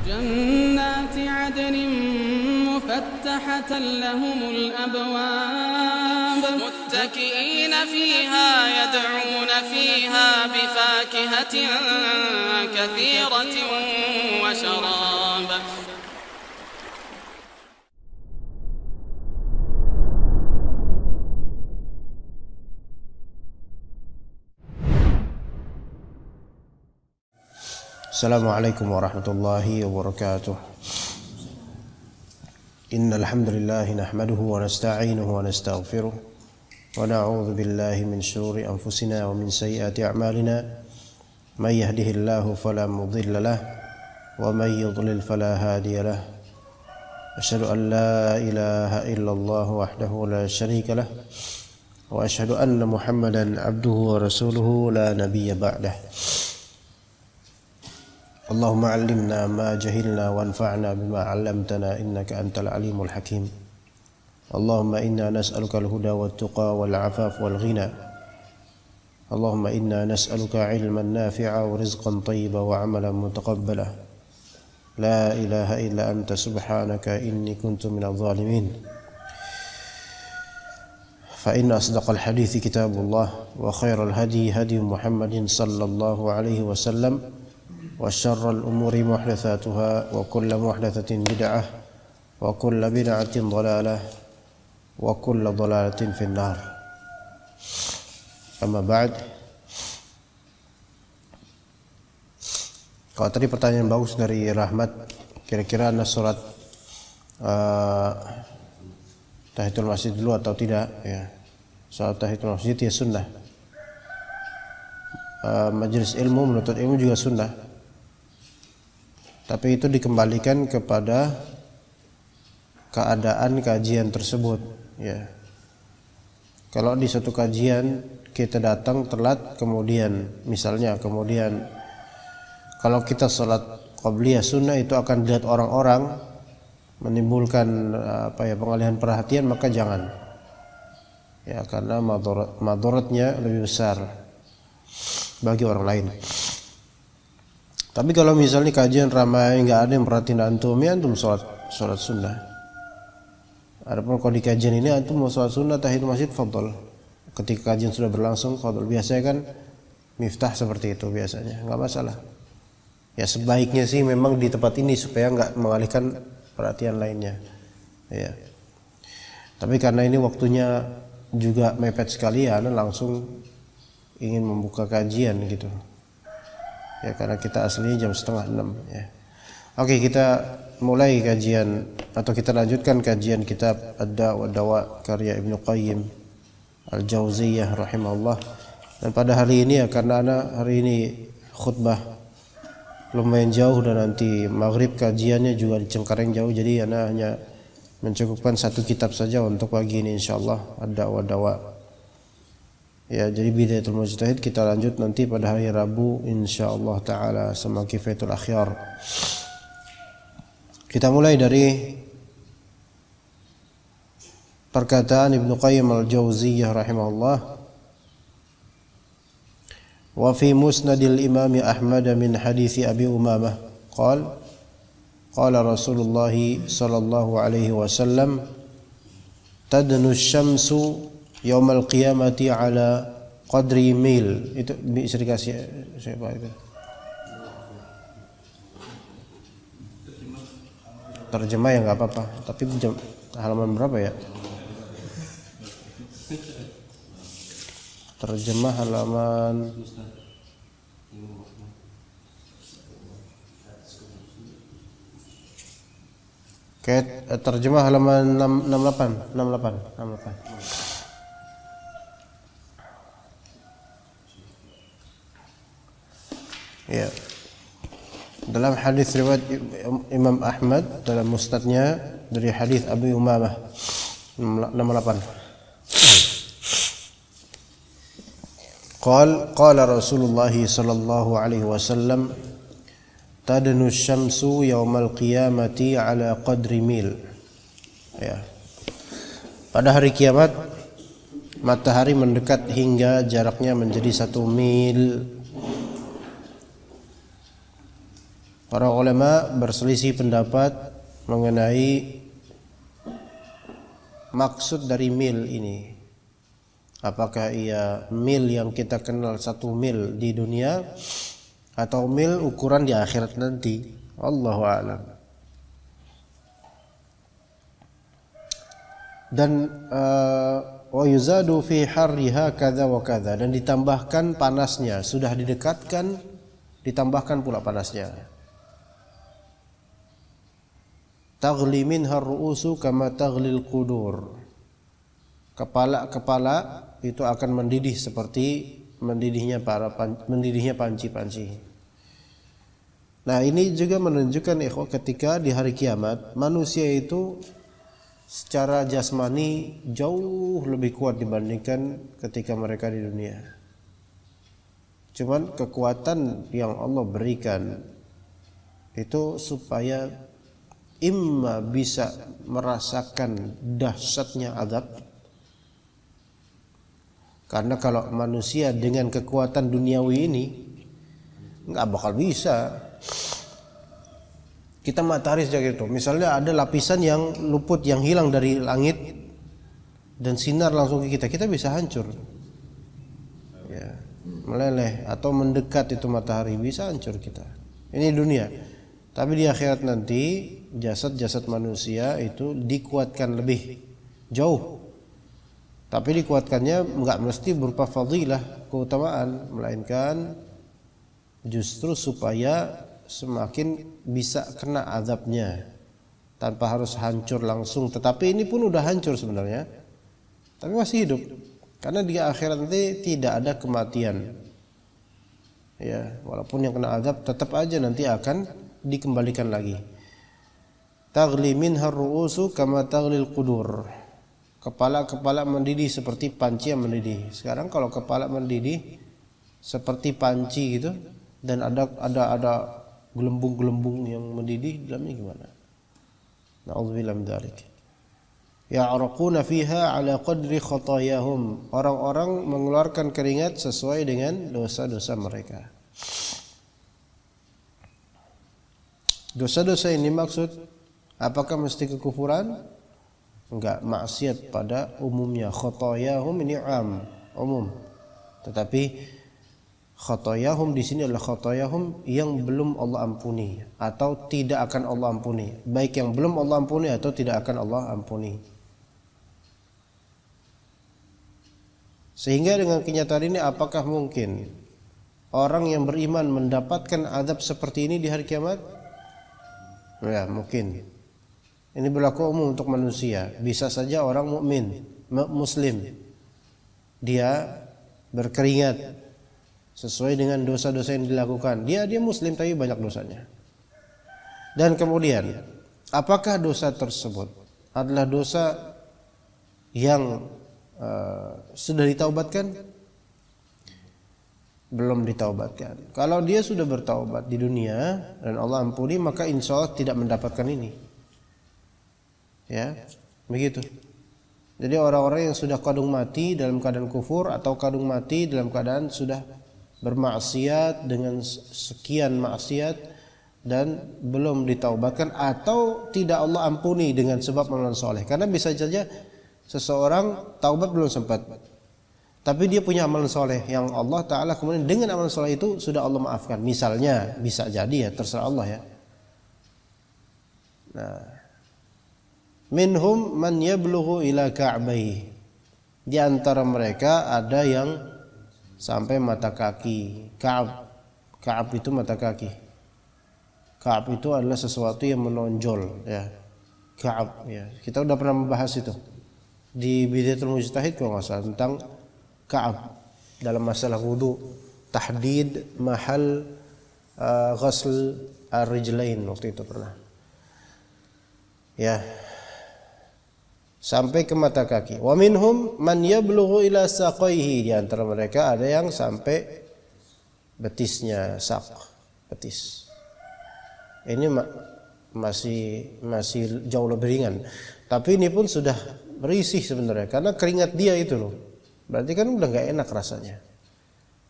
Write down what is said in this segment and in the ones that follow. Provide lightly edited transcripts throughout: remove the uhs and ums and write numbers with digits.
جنات عدن مفتحة لهم الأبواب متكئين فيها يدعون فيها بفاكهة كثيرة وشراب. Assalamualaikum warahmatullahi wabarakatuh. Innal hamdalillah nahmaduhu wa nasta'inuhu wa nastaghfiruh wa na'udzu billahi min shururi anfusina wa min sayyiati a'malina. May yahdihillahu fala mudilla lahu wa may yudlil fala hadiya lahu. Asyhadu an la ilaha illallah wahdahu la syarika lahu wa asyhadu anna Muhammadan abduhu wa rasuluhu la nabiyya ba'dah. Allahumma 'allimna ma jahilna wanfa'na bima 'allamtana innaka antal alimul hakim. Allahumma inna nas'aluka al-huda wat-tuqa wal-'afaf wal-ghina. Allahumma inna nas'aluka 'ilman nafi'a wa rizqan thayyiban wa 'amalan mutaqabbala. La ilaha illa anta subhanaka inni kuntu minadh dhalimin. Fa inna asdaqal hadithi kitabullah wa khairal hadi hadi Muhammadin sallallahu alaihi wasallam. Wa syarrul umuri muhdatsatuha wa kullu muhdatsatin bid'ah wa kullu bid'atin dhalalah wa kullu dhalalatin finnar. Amma ba'd. Kalau tadi pertanyaan bagus dari Rahmat, kira-kira ada surat tahiyatul masjid dulu atau tidak ya. Salat tahiyatul masjid ya sunnah. Majelis ilmu, menuntut ilmu juga sunnah. Tapi itu dikembalikan kepada keadaan kajian tersebut ya. Kalau di suatu kajian kita datang telat, kemudian kalau kita sholat qabliyah sunnah itu akan dilihat orang-orang, menimbulkan pengalihan perhatian, maka jangan ya, karena madharatnya lebih besar bagi orang lain. Tapi kalau misalnya kajian ramai, nggak ada yang perhatiin antum, ya antum sholat sunnah. Adapun kalau di kajian ini antum mau sholat sunnah tahiyatul masjid, fadhol. Ketika kajian sudah berlangsung, fadhol. Biasanya kan miftah seperti itu biasanya, nggak masalah. Ya sebaiknya sih memang di tempat ini supaya nggak mengalihkan perhatian lainnya. Ya. Tapi karena ini waktunya juga mepet sekali, ya langsung ingin membuka kajian gitu. Ya karena kita aslinya jam 5:30 ya. Oke, kita mulai kajian atau kita lanjutkan kajian kitab Ad-Da' wa Dawa karya Ibnu Qayyim Al-Jauziyah rahimahullah. Dan pada hari ini ya, karena hari ini khutbah lumayan jauh dan nanti maghrib kajiannya juga di Cengkareng jauh, jadi ana hanya mencukupkan satu kitab saja untuk pagi ini insyaallah, Ad-Da' wa Dawa. Ya, jadi Bidayatul Mujtahid kita lanjut nanti pada hari Rabu insyaallah taala sama Kifayatul Akhyar. Kita mulai dari perkataan Ibnu Qayyim Al-Jauziyah rahimahullah. Wa fi musnadil Imam Ahmad min hadits Abi Umamah qala Rasulullah sallallahu alaihi wasallam tadnu asy-syamsu yaumal qiyamati ala qadri mil. Itu bisa dikasih siapa itu? Terjemah ya nggak apa-apa, tapi halaman berapa ya? Terjemah halaman terjemah halaman 68. Ya. Dalam hadis riwayat Imam Ahmad dalam musnadnya dari hadis Abi Umamah 68. Qala Rasulullah sallallahu alaihi wasallam tadnu asy-syamsu yaumal qiyamati ala qadri mil. Ya. Pada hari kiamat matahari mendekat hingga jaraknya menjadi 1 mil. Para ulama berselisih pendapat mengenai maksud dari mil ini. Apakah ia mil yang kita kenal 1 mil di dunia atau mil ukuran di akhirat nanti? Allahu a'lam. Dan wa yuzadu fi harriha kadza wa kadza, dan ditambahkan panasnya, sudah didekatkan ditambahkan pula panasnya. Taghli minha ar-ru'usu kama taghlil qudur. Kepala-kepala itu akan mendidih seperti mendidihnya panci-panci. Nah, ini juga menunjukkan ikhwah ketika di hari kiamat manusia itu secara jasmani jauh lebih kuat dibandingkan ketika mereka di dunia. Cuman kekuatan yang Allah berikan itu supaya imma bisa merasakan dahsyatnya azab, karena kalau manusia dengan kekuatan duniawi ini nggak bakal bisa. Kita matahari saja gitu, misalnya ada lapisan yang luput yang hilang dari langit dan sinar langsung ke kita bisa hancur ya, meleleh atau mendekat itu matahari bisa hancur kita. Ini dunia. Tapi di akhirat nanti jasad-jasad manusia itu dikuatkan lebih jauh. Tapi dikuatkannya enggak mesti berupa fadilah, keutamaan, melainkan justru supaya semakin bisa kena azabnya tanpa harus hancur langsung. Tetapi ini pun udah hancur sebenarnya, tapi masih hidup, karena di akhirat nanti tidak ada kematian ya, walaupun yang kena azab tetap aja nanti akan dikembalikan lagi. Taghli minha ar-ru'usu kama taghlil qudur. Kepala-kepala mendidih seperti panci yang mendidih. Sekarang kalau kepala mendidih seperti panci gitu dan ada gelembung-gelembung yang mendidih, dalamnya gimana? Na'udzubillah min dzalik. Ya'raquna fiha ala qadri khatayahum. Orang-orang mengeluarkan keringat sesuai dengan dosa-dosa mereka. Dosa-dosa ini maksud apakah mesti kekufuran? Enggak, maksiat pada umumnya. Khatayahum ini umum. Tetapi khatayahum di sini adalah khatayahum yang belum Allah ampuni atau tidak akan Allah ampuni, baik yang belum Allah ampuni atau tidak akan Allah ampuni. Sehingga dengan kenyataan ini, apakah mungkin orang yang beriman mendapatkan azab seperti ini di hari kiamat? Ya, mungkin. Ini berlaku umum untuk manusia. Bisa saja orang mukmin, muslim, dia berkeringat sesuai dengan dosa-dosa yang dilakukan. Dia muslim tapi banyak dosanya. Dan kemudian, apakah dosa tersebut adalah dosa yang sudah ditaubatkan? Belum ditaubatkan. Kalau dia sudah bertaubat di dunia dan Allah ampuni, maka insya Allah tidak mendapatkan ini. Ya, begitu. Jadi orang-orang yang sudah kadung mati dalam keadaan kufur atau kadung mati dalam keadaan sudah bermaksiat dengan sekian maksiat dan belum ditaubatkan atau tidak Allah ampuni dengan sebab amalan soleh. Karena bisa saja seseorang taubat belum sempat, tapi dia punya amalan soleh yang Allah Ta'ala kemudian dengan amalan soleh itu sudah Allah maafkan. Misalnya, bisa jadi ya, terserah Allah ya. Nah, minhum man yablughu ila ka'baihi. Di antara mereka ada yang sampai mata kaki. Ka'ab itu mata kaki. Ka'ab itu adalah sesuatu yang menonjol ya. Ka'ab ya. Kita udah pernah membahas itu di Bidayatul Mujtahid kalau enggak salah tentang Ka'ab dalam masalah wudu, tahdid mahal ghusl ar-rijlain, waktu itu pernah. Ya. Sampai ke mata kaki. Wa minhum man yablughu ila saqaihi. Di antara mereka ada yang sampai betisnya, betis. Ini masih jauh lebih ringan. Tapi ini pun sudah berisih sebenarnya, karena keringat dia itu loh. Berarti kan udah enggak enak rasanya.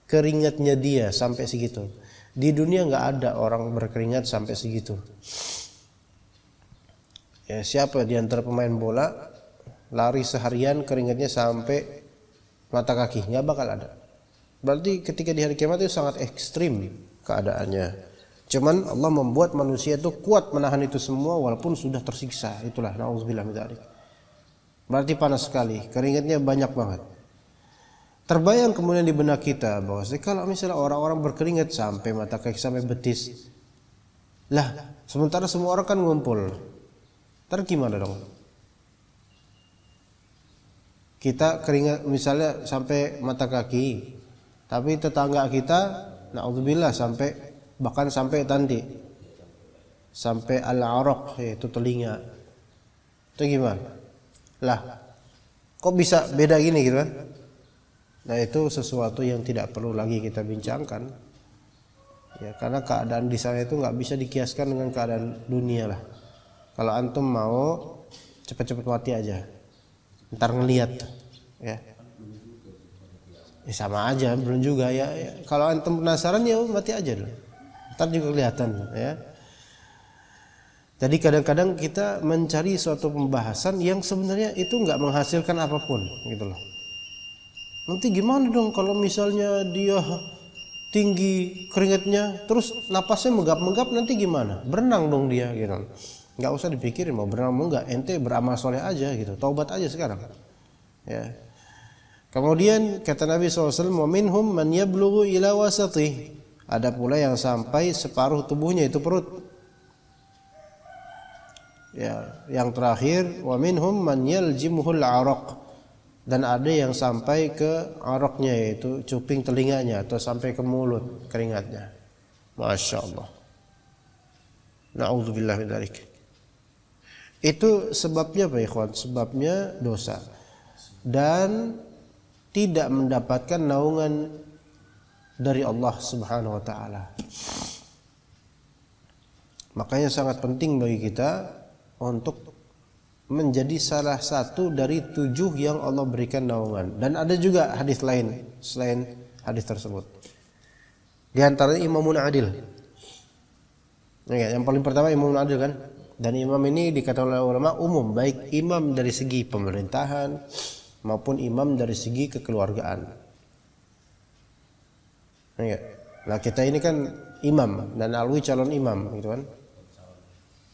Keringatnya dia sampai segitu. Di dunia nggak ada orang berkeringat sampai segitu. Ya, siapa di antara pemain bola lari seharian keringatnya sampai mata kaki? Nggak bakal ada. Berarti ketika di hari kiamat itu sangat ekstrim keadaannya. Cuman Allah membuat manusia itu kuat menahan itu semua walaupun sudah tersiksa. Itulah na'udzubillah min dzalik. Berarti panas sekali, keringatnya banyak banget. Terbayang kemudian di benak kita bahwa kalau misalnya orang-orang berkeringat sampai mata kaki sampai betis, lah sementara semua orang kan ngumpul, ntar gimana dong? Kita keringat misalnya sampai mata kaki, tapi tetangga kita, na'udzubillah sampai bahkan sampai tadi, sampai al-araq yaitu telinga, itu gimana? Lah, kok bisa beda gini gitu kan? Nah itu sesuatu yang tidak perlu lagi kita bincangkan, ya karena keadaan di sana itu nggak bisa dikiaskan dengan keadaan dunia lah. Kalau antum mau cepat-cepat mati aja, ntar ngelihat, ya sama aja belum juga ya. Kalau antum penasaran ya mati aja dulu, ntar juga kelihatan ya. Jadi kadang-kadang kita mencari suatu pembahasan yang sebenarnya itu nggak menghasilkan apapun gitu loh. Nanti gimana dong kalau misalnya dia tinggi keringatnya terus napasnya menggap-menggap, nanti gimana? Berenang dong dia gitu. Nggak usah dipikirin mau berenang mau nggak, ente beramal soleh aja gitu, taubat aja sekarang ya. Kemudian kata Nabi SAW, wa minhum man yablughu ila wasatih, ada pula yang sampai separuh tubuhnya itu perut ya. Yang terakhir wa minhum man yaljimuhul araq, dan ada yang sampai ke aroknya yaitu cuping telinganya atau sampai ke mulut keringatnya. Masya Allah. Na'udzubillah min dzalik. Itu sebabnya apa ikhwan? Sebabnya dosa dan tidak mendapatkan naungan dari Allah Subhanahu wa taala. Makanya sangat penting bagi kita untuk menjadi salah satu dari 7 yang Allah berikan naungan. Dan ada juga hadis lain selain hadis tersebut. Di antaranya imamun adil. Yang paling pertama imamun adil kan. Dan imam ini dikatakan oleh ulama umum, baik imam dari segi pemerintahan maupun imam dari segi kekeluargaan. Nah kita ini kan imam dan alwi calon imam gitu kan.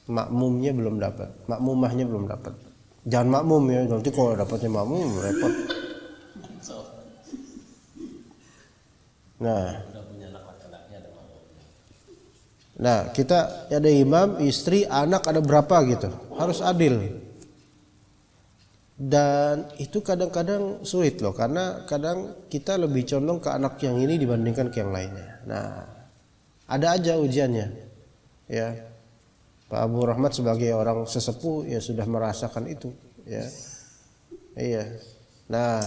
Makmumnya belum dapat, makmumahnya belum dapat. Jangan makmum ya, nanti kalau dapatnya makmum repot. Nah kita ada imam, istri, anak ada berapa gitu, harus adil. Dan itu kadang-kadang sulit loh, karena kadang kita lebih condong ke anak yang ini dibandingkan ke yang lainnya. Nah ada aja ujiannya, ya. Pak Abu Rahmat sebagai orang sesepuh ya sudah merasakan itu ya. Iya. Nah,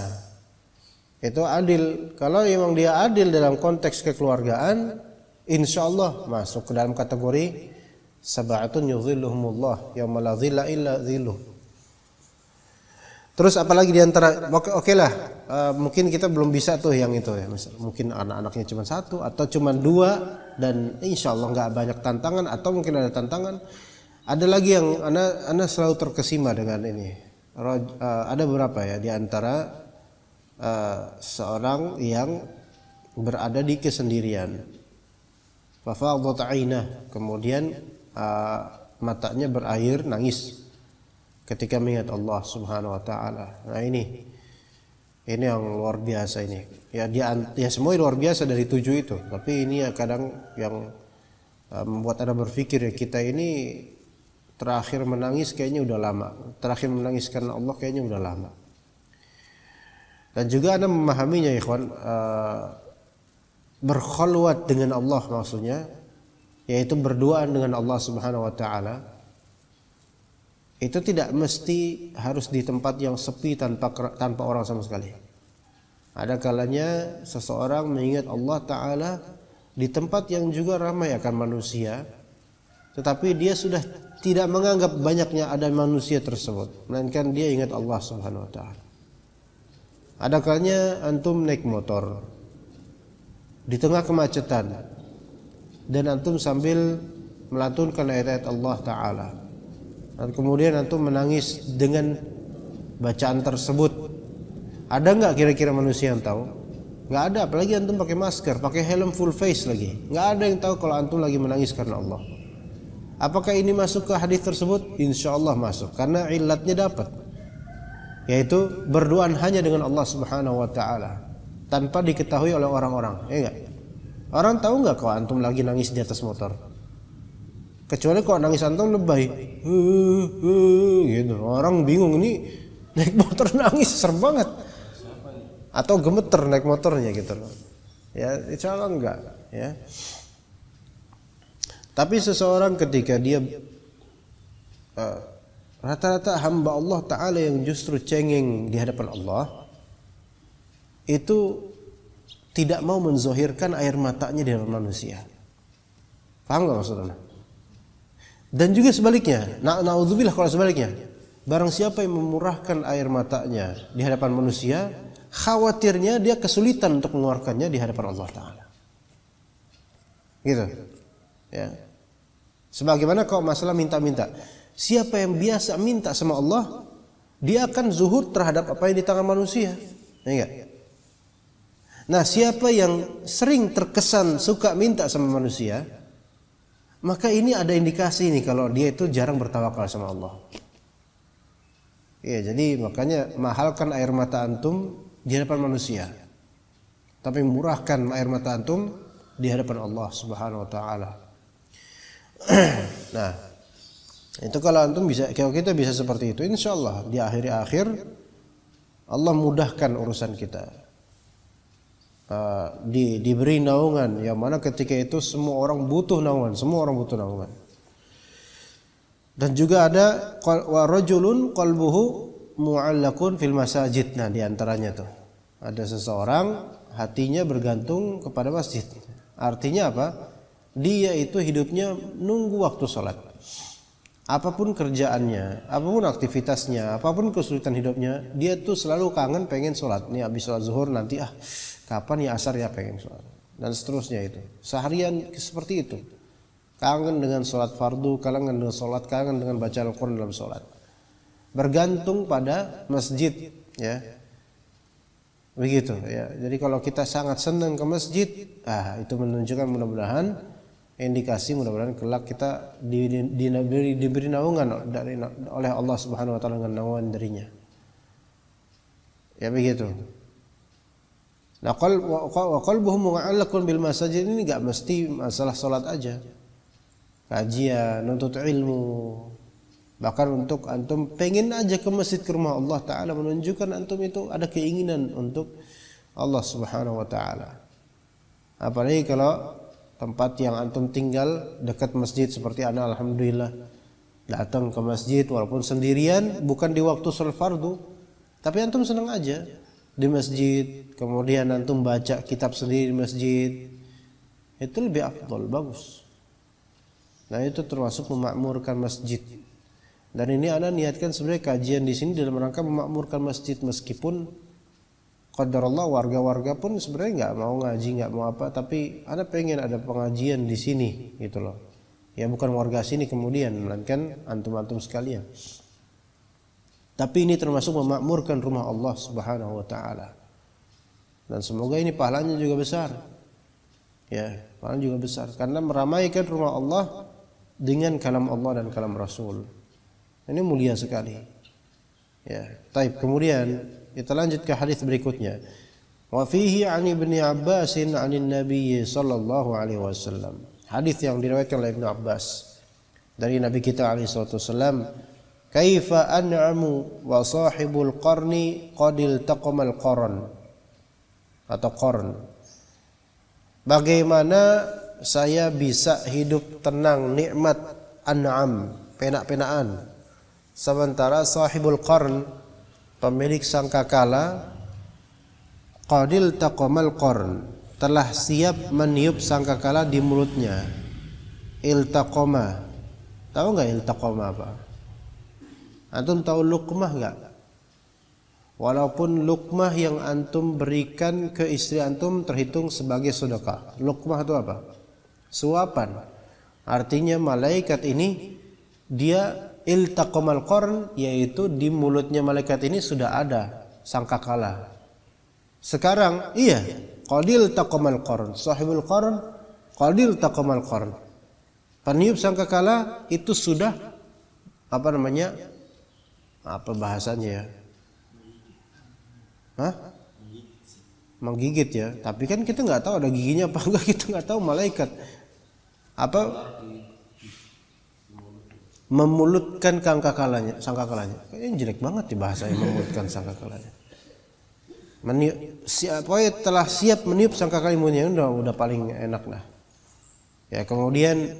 itu adil. Kalau memang dia adil dalam konteks kekeluargaan, insya Allah masuk ke dalam kategori sab'atun yudhilluhumullah yauma la dhilla illa dhilluh. Terus apalagi diantara oke lah, mungkin kita belum bisa tuh yang itu ya. Mungkin anak-anaknya cuma 1 atau cuma 2 dan insya Allah nggak banyak tantangan, atau mungkin ada tantangan. Ada lagi yang anak selalu terkesima dengan ini. Ada beberapa ya diantara seorang yang berada di kesendirian. Fafadat ainah, kemudian matanya berair nangis ketika mengingat Allah Subhanahu wa taala. Nah ini yang luar biasa ini. Ya semua luar biasa dari 7 itu, tapi ini ya kadang yang membuat Anda berpikir ya, kita ini terakhir menangis kayaknya udah lama. Terakhir menangis karena Allah kayaknya udah lama. Dan juga Anda memahaminya ikhwan, berkhulwat dengan Allah maksudnya, yaitu berduaan dengan Allah Subhanahu wa taala. Itu tidak mesti harus di tempat yang sepi tanpa orang sama sekali. Ada kalanya seseorang mengingat Allah Ta'ala di tempat yang juga ramai akan manusia, tetapi dia sudah tidak menganggap banyaknya ada manusia tersebut, melainkan dia ingat Allah Subhanahu wa Ta'ala. Ada kalanya antum naik motor di tengah kemacetan, dan antum sambil melantunkan ayat-ayat Allah Ta'ala, dan kemudian antum menangis dengan bacaan tersebut, ada nggak kira-kira manusia yang tahu? Nggak ada, apalagi antum pakai masker, pakai helm full face lagi, nggak ada yang tahu kalau antum lagi menangis karena Allah. Apakah ini masuk ke hadis tersebut? Insya Allah masuk, karena ilatnya dapat, yaitu berduaan hanya dengan Allah Subhanahu Wa Ta'ala tanpa diketahui oleh orang-orang, ya enggak? Orang tahu nggak kalau antum lagi nangis di atas motor? Kecuali kalau nangis antum lebay, gitu. Orang bingung, ini naik motor nangis serem banget, atau gemeter naik motornya gitu loh. Ya, insya Allah enggak. Ya. Tapi seseorang ketika dia rata-rata hamba Allah Ta'ala yang justru cengeng di hadapan Allah, itu tidak mau menzohirkan air matanya di hadapan manusia. Paham gak maksudnya? Dan juga sebaliknya, na'udzubillah kalau sebaliknya, barang siapa yang memurahkan air matanya di hadapan manusia, khawatirnya dia kesulitan untuk mengeluarkannya di hadapan Allah Ta'ala. Gitu. Ya. Sebagaimana kalau masalah minta-minta, siapa yang biasa minta sama Allah, dia akan zuhud terhadap apa yang di tangan manusia. Ya enggak? Nah, siapa yang sering terkesan suka minta sama manusia, maka ini ada indikasi nih kalau dia itu jarang bertawakal sama Allah. Ya, jadi makanya mahalkan air mata antum di hadapan manusia, tapi murahkan air mata antum di hadapan Allah Subhanahu Wa Ta'ala. Nah, itu kalau antum bisa, kalau kita bisa seperti itu, insya Allah di akhir Allah mudahkan urusan kita. Diberi naungan yang mana ketika itu semua orang butuh naungan, Dan juga ada wa rajulun qalbuhu mu'allaqun fil masajid. Nah, di antaranya tuh ada seseorang hatinya bergantung kepada masjid. Artinya apa? Dia itu hidupnya nunggu waktu sholat. Apapun kerjaannya, apapun aktivitasnya, apapun kesulitan hidupnya, dia tuh selalu kangen pengen sholat. Nih habis sholat zuhur nanti kapan ya asar ya pengen sholat, dan seterusnya itu. Seharian seperti itu. Kangen dengan sholat fardu, kangen dengan sholat, kangen dengan baca Al-Quran dalam sholat. Bergantung pada masjid, ya. Begitu, ya. Jadi kalau kita sangat senang ke masjid, itu menunjukkan mudah-mudahan indikasi mudah-mudahan kelak kita diberi naungan oleh Allah Subhanahu Wa Ta'ala dengan naungan darinya. Ya begitu. Nah, qalbuhum mu'allaqun bil masajid ini enggak mesti masalah salat aja. Kajian, nuntut ilmu. Bahkan untuk antum pengen aja ke masjid, ke rumah Allah Ta'ala, menunjukkan antum itu ada keinginan untuk Allah Subhanahu Wa Ta'ala. Apalagi kalau tempat yang antum tinggal dekat masjid seperti ana, alhamdulillah datang ke masjid walaupun sendirian, bukan di waktu sholat fardu, tapi antum senang aja di masjid, kemudian antum baca kitab sendiri di masjid, itu lebih afdal, bagus. Nah, itu termasuk memakmurkan masjid. Dan ini ana niatkan sebenarnya kajian di sini dalam rangka memakmurkan masjid, meskipun qadarullah warga-warga pun sebenarnya nggak mau ngaji, nggak mau apa, tapi ana pengen ada pengajian di sini, gitu loh. Ya bukan warga sini kemudian, melainkan antum-antum sekalian. Tapi ini termasuk memakmurkan rumah Allah Subhanahu Wa Ta'ala. Dan semoga ini pahalanya juga besar. Ya, pahalanya juga besar karena meramaikan rumah Allah dengan kalam Allah dan kalam Rasul. Ini mulia sekali. Ya, taib. Kemudian kita lanjut ke hadis berikutnya. Wa fihi 'an Ibnu Abbas 'anil Nabi sallallahu alaihi wasallam. Hadis yang diriwayatkan oleh Ibnu Abbas dari Nabi kita alaihi wasallam, kaifa an'amu wa sahibul qarni qadil taqamal qarn, atau qarn. Bagaimana saya bisa hidup tenang, nikmat, an'am, penak-penakan, sementara sahibul qarn, pemilik sangkakala, qadil taqamal qarn, telah siap meniup sangkakala di mulutnya. Iltaqama, tahu nggak iltaqama apa? Antum tahu luqmah nggak? Walaupun luqmah yang antum berikan ke istri antum terhitung sebagai sedekah. Luqmah itu apa? suapan. Artinya malaikat ini dia iltaqamal qarn, yaitu di mulutnya malaikat ini sudah ada sangkakala. Sekarang iya, qadil taqamal qarn, sahibul qarn qadil taqamal qarn. Peniup sangkakala itu sudah apa namanya? Apa bahasanya ya? Hah? Menggigit ya. Tapi kan kita nggak tahu ada giginya apa enggak, kita nggak tahu malaikat. Apa? Memulutkan sangkakalanya. Kayaknya jelek banget ya bahasanya, memulutkan sangkakalanya. Telah siap meniup sangkakala imunnya, udah paling enak lah. Ya, kemudian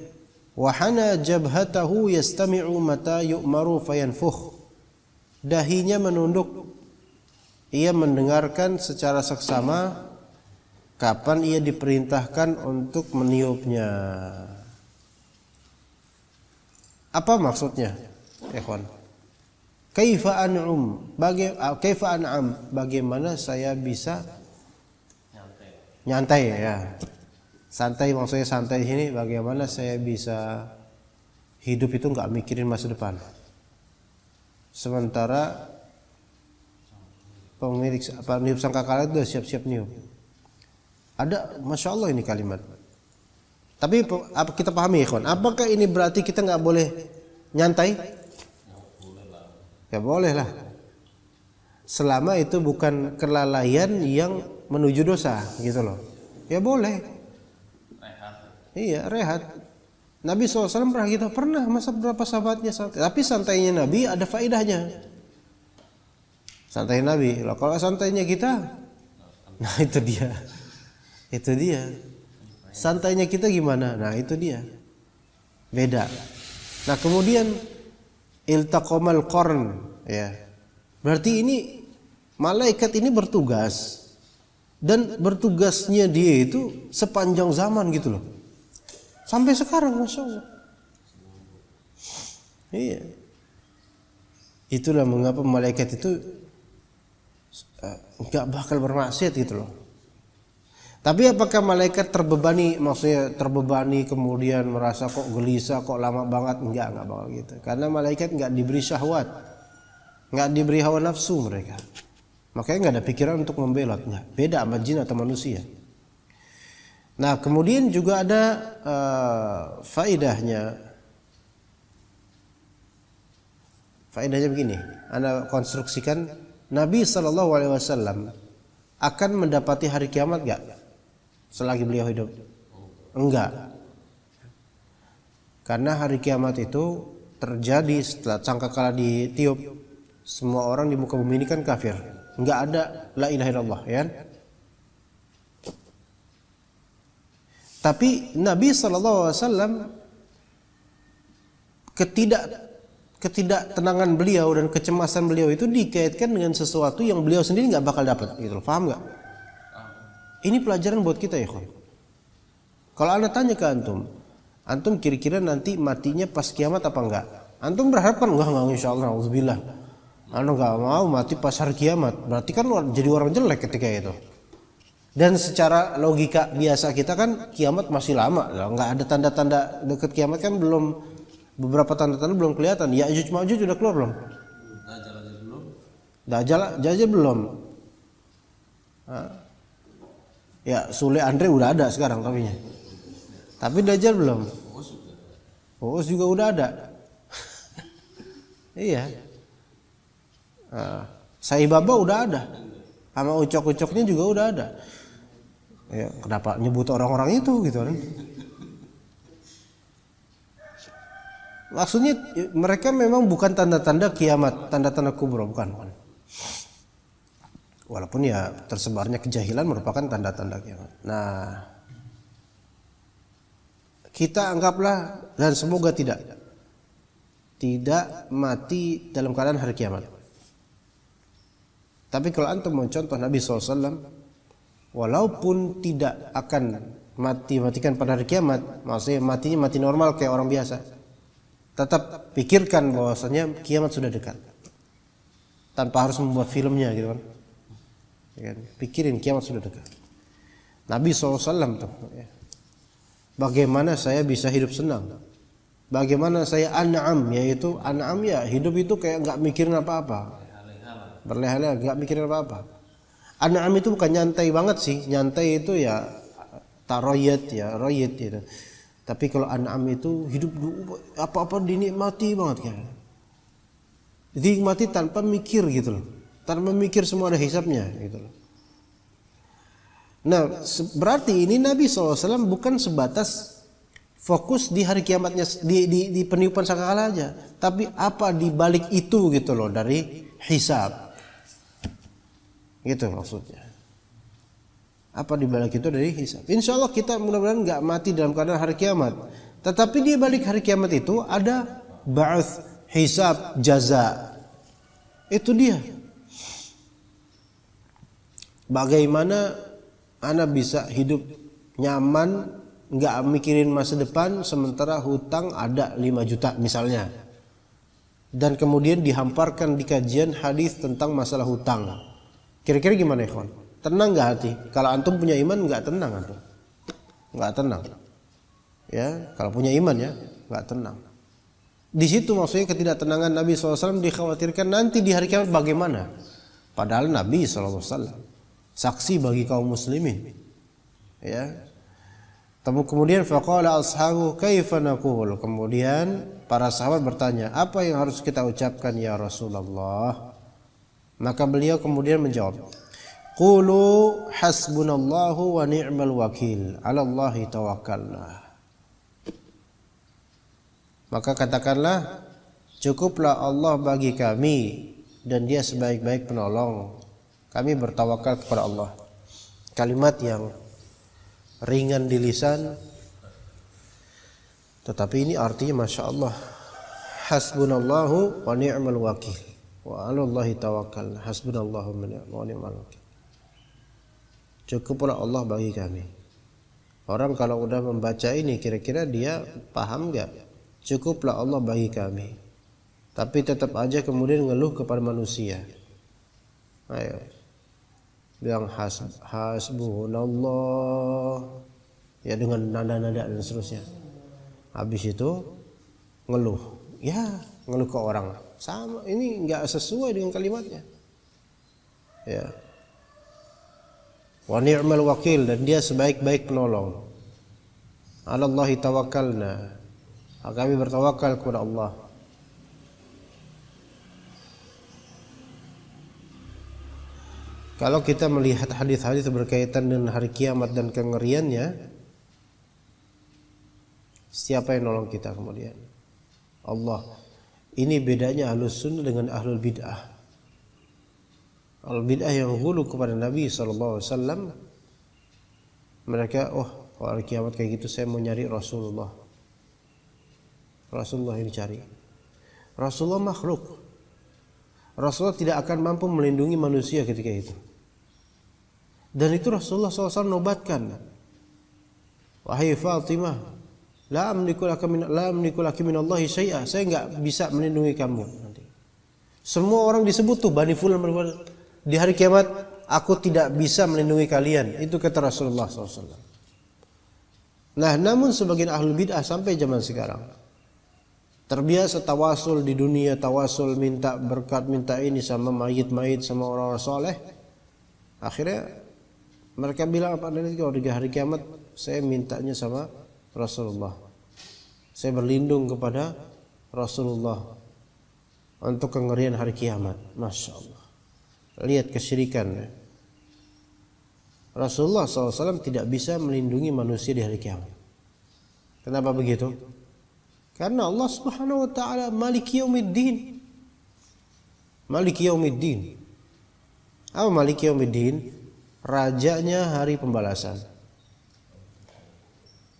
wahana jabhatahu yastami'u mata yu'maru fayanfukh. Dahinya menunduk, ia mendengarkan secara seksama kapan ia diperintahkan untuk meniupnya. Apa maksudnya, ikhwan? Kaifa an'am, bagaimana saya bisa nyantai ya. Santai, maksudnya santai di sini bagaimana saya bisa hidup itu enggak mikirin masa depan. Sementara pemilik niup sangkakala itu siap-siap niup. Ada, masya Allah ini kalimat. Tapi kita pahami ikhwan, apakah ini berarti kita nggak boleh nyantai? Ya boleh lah. Selama itu bukan kelalaian yang menuju dosa, gitu loh. Ya boleh. Iya, rehat. Nabi SAW pernah gitu, masa berapa sahabatnya santai. Tapi santainya Nabi ada faedahnya. Santai Nabi. Kalau santainya kita, nah itu dia. Santainya kita gimana? Nah itu dia. Beda. Nah kemudian iltaqamal qarn, ya. Berarti ini malaikat ini bertugas, dan bertugasnya dia itu sepanjang zaman gitu loh. Sampai sekarang, masya Allah. Iya. Itulah mengapa malaikat itu nggak bakal bermaksiat gitu loh. Tapi apakah malaikat terbebani, maksudnya terbebani kemudian merasa kok gelisah, kok lama banget? Enggak bakal gitu. Karena malaikat nggak diberi syahwat, nggak diberi hawa nafsu mereka. Makanya nggak ada pikiran untuk membelot. Nggak. Beda sama jin atau manusia. Nah kemudian juga ada faedahnya. Faedahnya begini, Anda konstruksikan, Nabi SAW akan mendapati hari kiamat gak selagi beliau hidup? Enggak. Karena hari kiamat itu terjadi setelah sangkakala ditiup. Semua orang di muka bumi ini kan kafir, enggak ada la ilaha illallah, ya. Tapi Nabi SAW ketidaktenangan beliau dan kecemasan beliau itu dikaitkan dengan sesuatu yang beliau sendiri nggak bakal dapat, gitu loh. Paham nggak? Ini pelajaran buat kita ya, kawan. Kalau Anda tanya ke antum kira-kira nanti matinya pas kiamat apa enggak? Antum berharap kan enggak insyaallah, auzubillah. Anda nggak mau mati pas hari kiamat, berarti kan jadi orang jelek ketika itu. Dan secara logika biasa kita kan kiamat masih lama, nggak ada tanda-tanda dekat kiamat kan belum, beberapa tanda-tanda belum kelihatan. Ya'juj Ma'juj udah keluar belum? Dajjal belum. Ya Sule Andre udah ada sekarang tapi Dajjal belum. Uus juga udah ada. Iya. Sai Baba udah ada, sama ucok-ucoknya juga udah ada. Ya, kenapa nyebut orang-orang itu gitu kan? Maksudnya mereka memang bukan tanda-tanda kiamat, tanda-tanda kubro, bukan. Walaupun ya tersebarnya kejahilan merupakan tanda-tanda kiamat. Nah, kita anggaplah dan semoga tidak mati dalam keadaan hari kiamat. Tapi kalau antum mencontoh Nabi SAW, walaupun tidak akan matikan pada hari kiamat, maksudnya matinya mati normal kayak orang biasa, tetap pikirkan bahwasanya kiamat sudah dekat, tanpa harus membuat filmnya gitu kan. Pikirin kiamat sudah dekat. Nabi SAW tuh, ya. Bagaimana saya bisa hidup senang? Bagaimana saya an'am, yaitu an'am ya hidup itu kayak nggak mikirin apa-apa, berleha-leha nggak mikirin apa-apa. An'am itu bukan nyantai banget sih, nyantai itu ya taroyet ya royet gitu. Tapi kalau an'am itu hidup apa-apa dinikmati banget kan. Dinikmati tanpa mikir gitu loh, tanpa mikir semua ada hisabnya gitu loh. Nah, berarti ini Nabi SAW bukan sebatas fokus di hari kiamatnya, di peniupan sangkakala aja, tapi apa di balik itu gitu loh, dari hisab. Gitu maksudnya. Apa di balik itu dari hisab. Insya Allah kita mudah-mudahan nggak mati dalam keadaan hari kiamat. Tetapi di balik hari kiamat itu ada ba'ats, hisab, jaza. Itu dia. Bagaimana Anda bisa hidup nyaman, nggak mikirin masa depan, sementara hutang ada 5 juta misalnya. Dan kemudian dihamparkan di kajian hadis tentang masalah hutang. Kira-kira gimana ikhwan? Tenang nggak hati? Kalau antum punya iman nggak tenang antum? Nggak tenang. Ya, kalau punya iman ya nggak tenang. Di situ maksudnya ketidaktenangan Nabi SAW dikhawatirkan nanti di hari kiamat bagaimana? Padahal Nabi SAW saksi bagi kaum muslimin. Ya. Kemudian faqala ashabu kaifa naqul? Kemudian para sahabat bertanya, apa yang harus kita ucapkan ya Rasulullah? Maka beliau kemudian menjawab, qulu hasbunallahu wa ni'mal wakil, 'ala Allahi tawakkalna. Maka katakanlah, cukuplah Allah bagi kami dan Dia sebaik-baik penolong. Kami bertawakal kepada Allah. Kalimat yang ringan di lisan, tetapi ini artinya Masya Allah. Hasbunallahu wa ni'mal wakil, wa 'alallahi tawakkal. Hasbunallahu wa ni'mal wakil. Cukuplah Allah bagi kami. Orang kalau udah membaca ini kira-kira dia paham enggak? Cukuplah Allah bagi kami. Tapi tetap aja kemudian ngeluh kepada manusia. Ayo. Bilang hasbunallah ya dengan nada-nada dan seterusnya. Habis itu ngeluh. Ya, ngeluh ke orang. Sama, ini enggak sesuai dengan kalimatnya. Ya. Wa ni'mal wakil, dan Dia sebaik-baik penolong. 'Alallahi tawakkalna. Kami bertawakal kepada Allah. Kalau kita melihat hadis-hadis berkaitan dengan hari kiamat dan kengeriannya, siapa yang nolong kita kemudian? Allah. Ini bedanya Ahlus Sunnah dengan Ahlul Bid'ah. Ahlul Bid'ah yang ghulu kepada Nabi SAW, mereka, kalau hari kiamat kayak gitu saya mau nyari Rasulullah. Rasulullah yang dicari. Rasulullah makhluk. Rasulullah tidak akan mampu melindungi manusia ketika itu. Dan itu Rasulullah SAW nobatkan. Wahai Fatimah, la amliku laki minallahi syai'a. Saya enggak bisa melindungi kamu nanti. Semua orang disebut tuh Bani Fulan. Di hari kiamat aku tidak bisa melindungi kalian. Itu kata Rasulullah SAW. Nah, namun sebagian ahlul bid'ah sampai zaman sekarang terbiasa tawasul di dunia, tawasul minta berkat, minta ini sama mayit-mayit, sama orang-orang soleh. Akhirnya mereka bilang apa nanti kalau di hari kiamat saya mintanya sama Rasulullah. Saya berlindung kepada Rasulullah untuk kengerian hari kiamat. Masya Allah. Lihat kesyirikan. Rasulullah SAW tidak bisa melindungi manusia di hari kiamat. Kenapa begitu? Karena Allah Subhanahu wa taala Maliki Yaumiddin. Maliki Yaumiddin. Apa Maliki Yaumiddin? Rajanya hari pembalasan.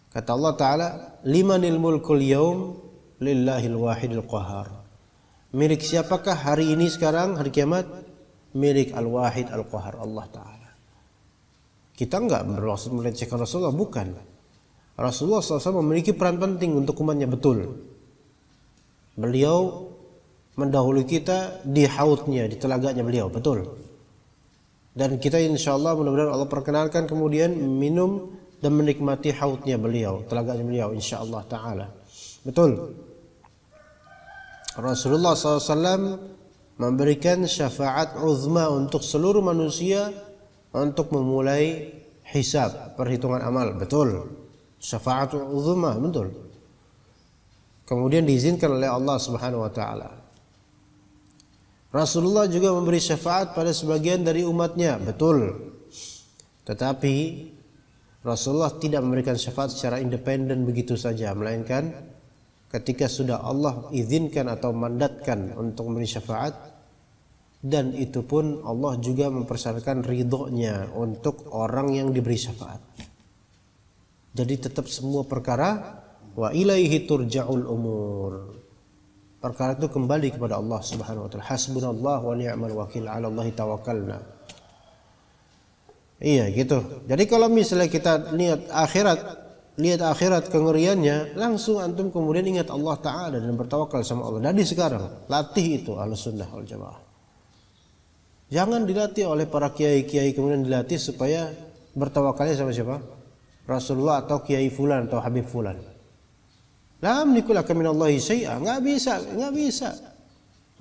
Kata Allah Taala, limanil mulkul yaum lillahil wahidil qahar. Milik siapakah hari ini sekarang hari kiamat? Milik al-wahid al-qahar, Allah Taala. Kita enggak bermaksud melecehkan Rasulullah, bukan. Rasulullah SAW memiliki peran penting untuk umatnya, betul. Beliau mendahului kita di hautnya, di telaganya beliau, betul. Dan kita insya Allah mudah-mudahan Allah perkenalkan kemudian minum dan menikmati haudnya beliau, telaganya beliau insyaallah taala. Betul. Rasulullah SAW memberikan syafaat uzma untuk seluruh manusia untuk memulai hisab, perhitungan amal. Betul. Syafaat uzma, betul. Kemudian diizinkan oleh Allah Subhanahu wa taala. Rasulullah juga memberi syafaat pada sebagian dari umatnya. Betul. Tetapi Rasulullah tidak memberikan syafaat secara independen begitu saja, melainkan ketika sudah Allah izinkan atau mandatkan untuk memberi syafaat, dan itu pun Allah juga mempersyaratkan ridhonya untuk orang yang diberi syafaat. Jadi tetap semua perkara wa ilaihi turja'ul umur. Perkara itu kembali kepada Allah Subhanahu wa taala. Hasbunallah wa ni'mal wakil, 'ala Allahi tawakkalna. Iya gitu. Jadi kalau misalnya kita lihat akhirat kengeriannya, langsung antum kemudian ingat Allah Ta'ala dan bertawakal sama Allah. Dari sekarang latih itu Ahlus Sunnah wal Jamaah. Jangan dilatih oleh para kiai-kiai kemudian dilatih supaya bertawakalnya sama siapa? Rasulullah atau kiai fulan atau habib fulan. La amliku laka minallahi syai'a. Enggak bisa.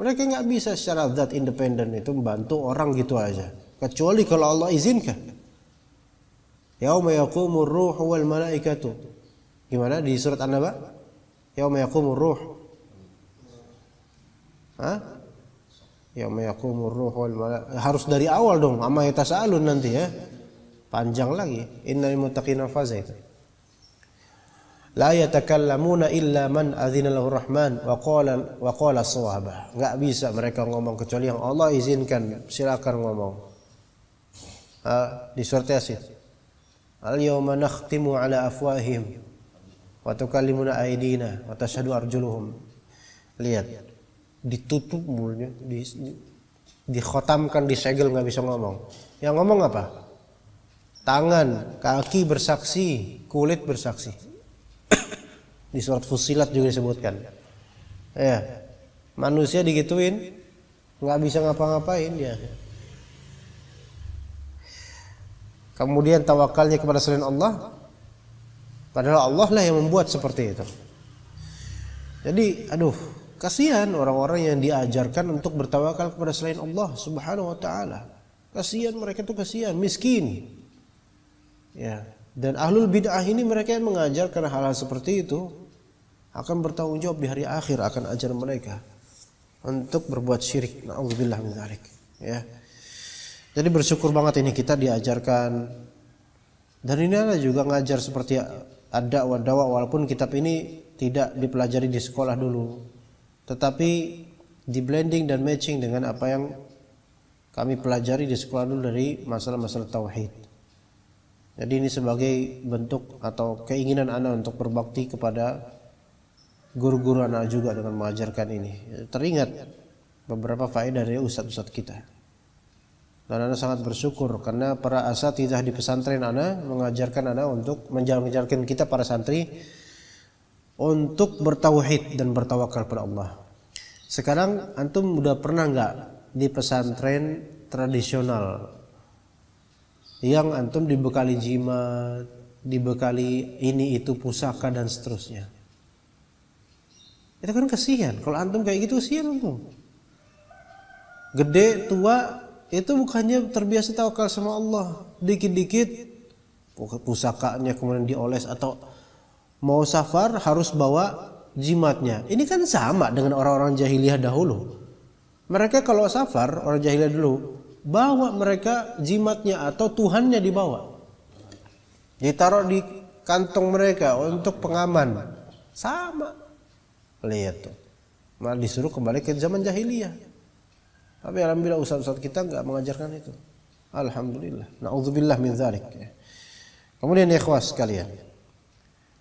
Mereka enggak bisa secara zat independen itu membantu orang gitu aja. Kecuali kalau Allah izinkan. Yauma yaqumur ruhu wal malaikatu. Gimana di surat An-Naba? Yauma yaqumur ruh. Yauma yaqumur ruhu wal malaikatu. Harus dari awal dong, amma yatasaalun nanti ya. Panjang lagi. Innal muttaqina faza itu. La yatakallamuna illa man adzina lahu rahman wa qala shawaba. Enggak bisa mereka ngomong kecuali yang Allah izinkan. Silakan ngomong. Di surat Yasin. Al-yawma nakhtimu ala afwahihim wa tukallimuna aydina wa tashhadu arjuluhum. Lihat, ditutup mulutnya, dikhotamkan, disegel, nggak bisa ngomong. Yang ngomong apa? Tangan, kaki bersaksi, kulit bersaksi. Di surat Fussilat juga disebutkan. Ya, manusia digituin, nggak bisa ngapa-ngapain dia. Kemudian tawakalnya kepada selain Allah, padahal Allah lah yang membuat seperti itu. Jadi, kasihan orang-orang yang diajarkan untuk bertawakal kepada selain Allah Subhanahu wa taala. Kasihan mereka tuh, kasihan, miskin. Ya, dan ahlul bid'ah ini mereka yang mengajarkan hal-hal seperti itu akan bertanggung jawab di hari akhir akan ajaran mereka untuk berbuat syirik. Na'udzubillah min dzalik. Ya. Jadi bersyukur banget ini kita diajarkan, dan ini ada juga ngajar seperti ad-da'wah walaupun kitab ini tidak dipelajari di sekolah dulu, tetapi di blending dan matching dengan apa yang kami pelajari di sekolah dulu dari masalah-masalah tauhid. Jadi ini sebagai bentuk atau keinginan anak untuk berbakti kepada guru-guru anak juga dengan mengajarkan ini. Teringat beberapa faedah dari ustadz-ustadz kita. Dan anak sangat bersyukur karena para asatidzah di pesantren anak mengajarkan anak untuk mengajarkan kita para santri untuk bertauhid dan bertawakal pada Allah. Sekarang antum udah pernah nggak di pesantren tradisional yang antum dibekali jimat, dibekali ini itu pusaka dan seterusnya? Itu kan kasihan. Kalau antum kayak gitu kasihan antum. Gede, tua, itu bukannya terbiasa tawakal sama Allah, dikit-dikit pusakanya kemudian dioles, atau mau safar harus bawa jimatnya. Ini kan sama dengan orang-orang jahiliyah dahulu. Mereka kalau safar, orang jahiliyah dulu, bawa mereka jimatnya atau Tuhannya dibawa, ditaruh di kantong mereka untuk pengaman. Sama. Lihat tuh, malah disuruh kembali ke zaman jahiliyah. Tapi alhamdulillah ustaz-ustaz kita enggak mengajarkan itu. Alhamdulillah. Na'udzubillah min dzalik. Kemudian ikhwas sekalian.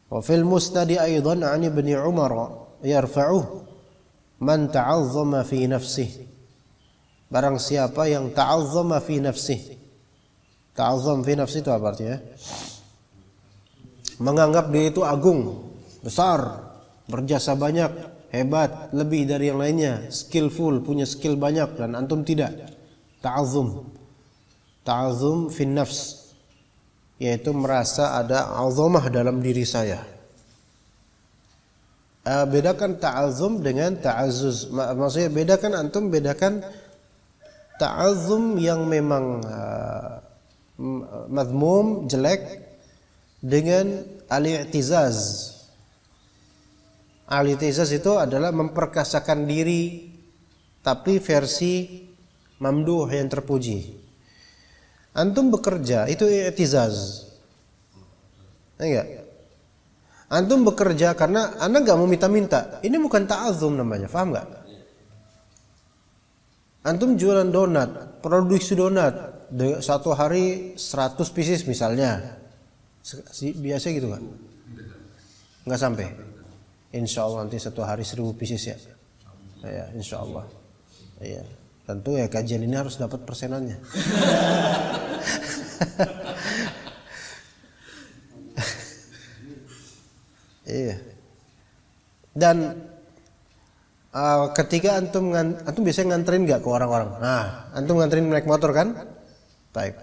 Wa fil musnad aidan 'an Ibnu Umar yarfa'uhu man ta'azzama fi nafsihi. Barang siapa yang ta'azzama fi nafsihi. Ta'azzam fi nafsihi itu apa artinya? Menganggap dia itu agung, besar, berjasa banyak, hebat, lebih dari yang lainnya, skillful, punya skill banyak, dan antum tidak. Ta'azzum fin nafs. yaitu merasa ada azamah dalam diri saya. Bedakan ta'azzum dengan ta'azzuz. Maksudnya bedakan ta'azzum yang memang madmum, jelek, dengan al-i'tizaz. Al-i'tizaz itu adalah memperkasakan diri tapi versi mamduh, yang terpuji. Antum bekerja itu i'tizaz. Enggak? Antum bekerja karena Anda enggak mau minta-minta. Ini bukan ta'azzum namanya, paham enggak? Antum jualan donat, produksi donat, satu hari 100 pieces misalnya. Biasa gitu kan? Enggak sampai. Insya Allah nanti satu hari 1000 pieces ya. Ya, insya Allah. Iya. Tentu ya kajian ini harus dapat persenannya. Iya. Dan ketika antum biasanya nganterin nggak ke orang-orang? Nah, antum nganterin naik motor kan? Baik.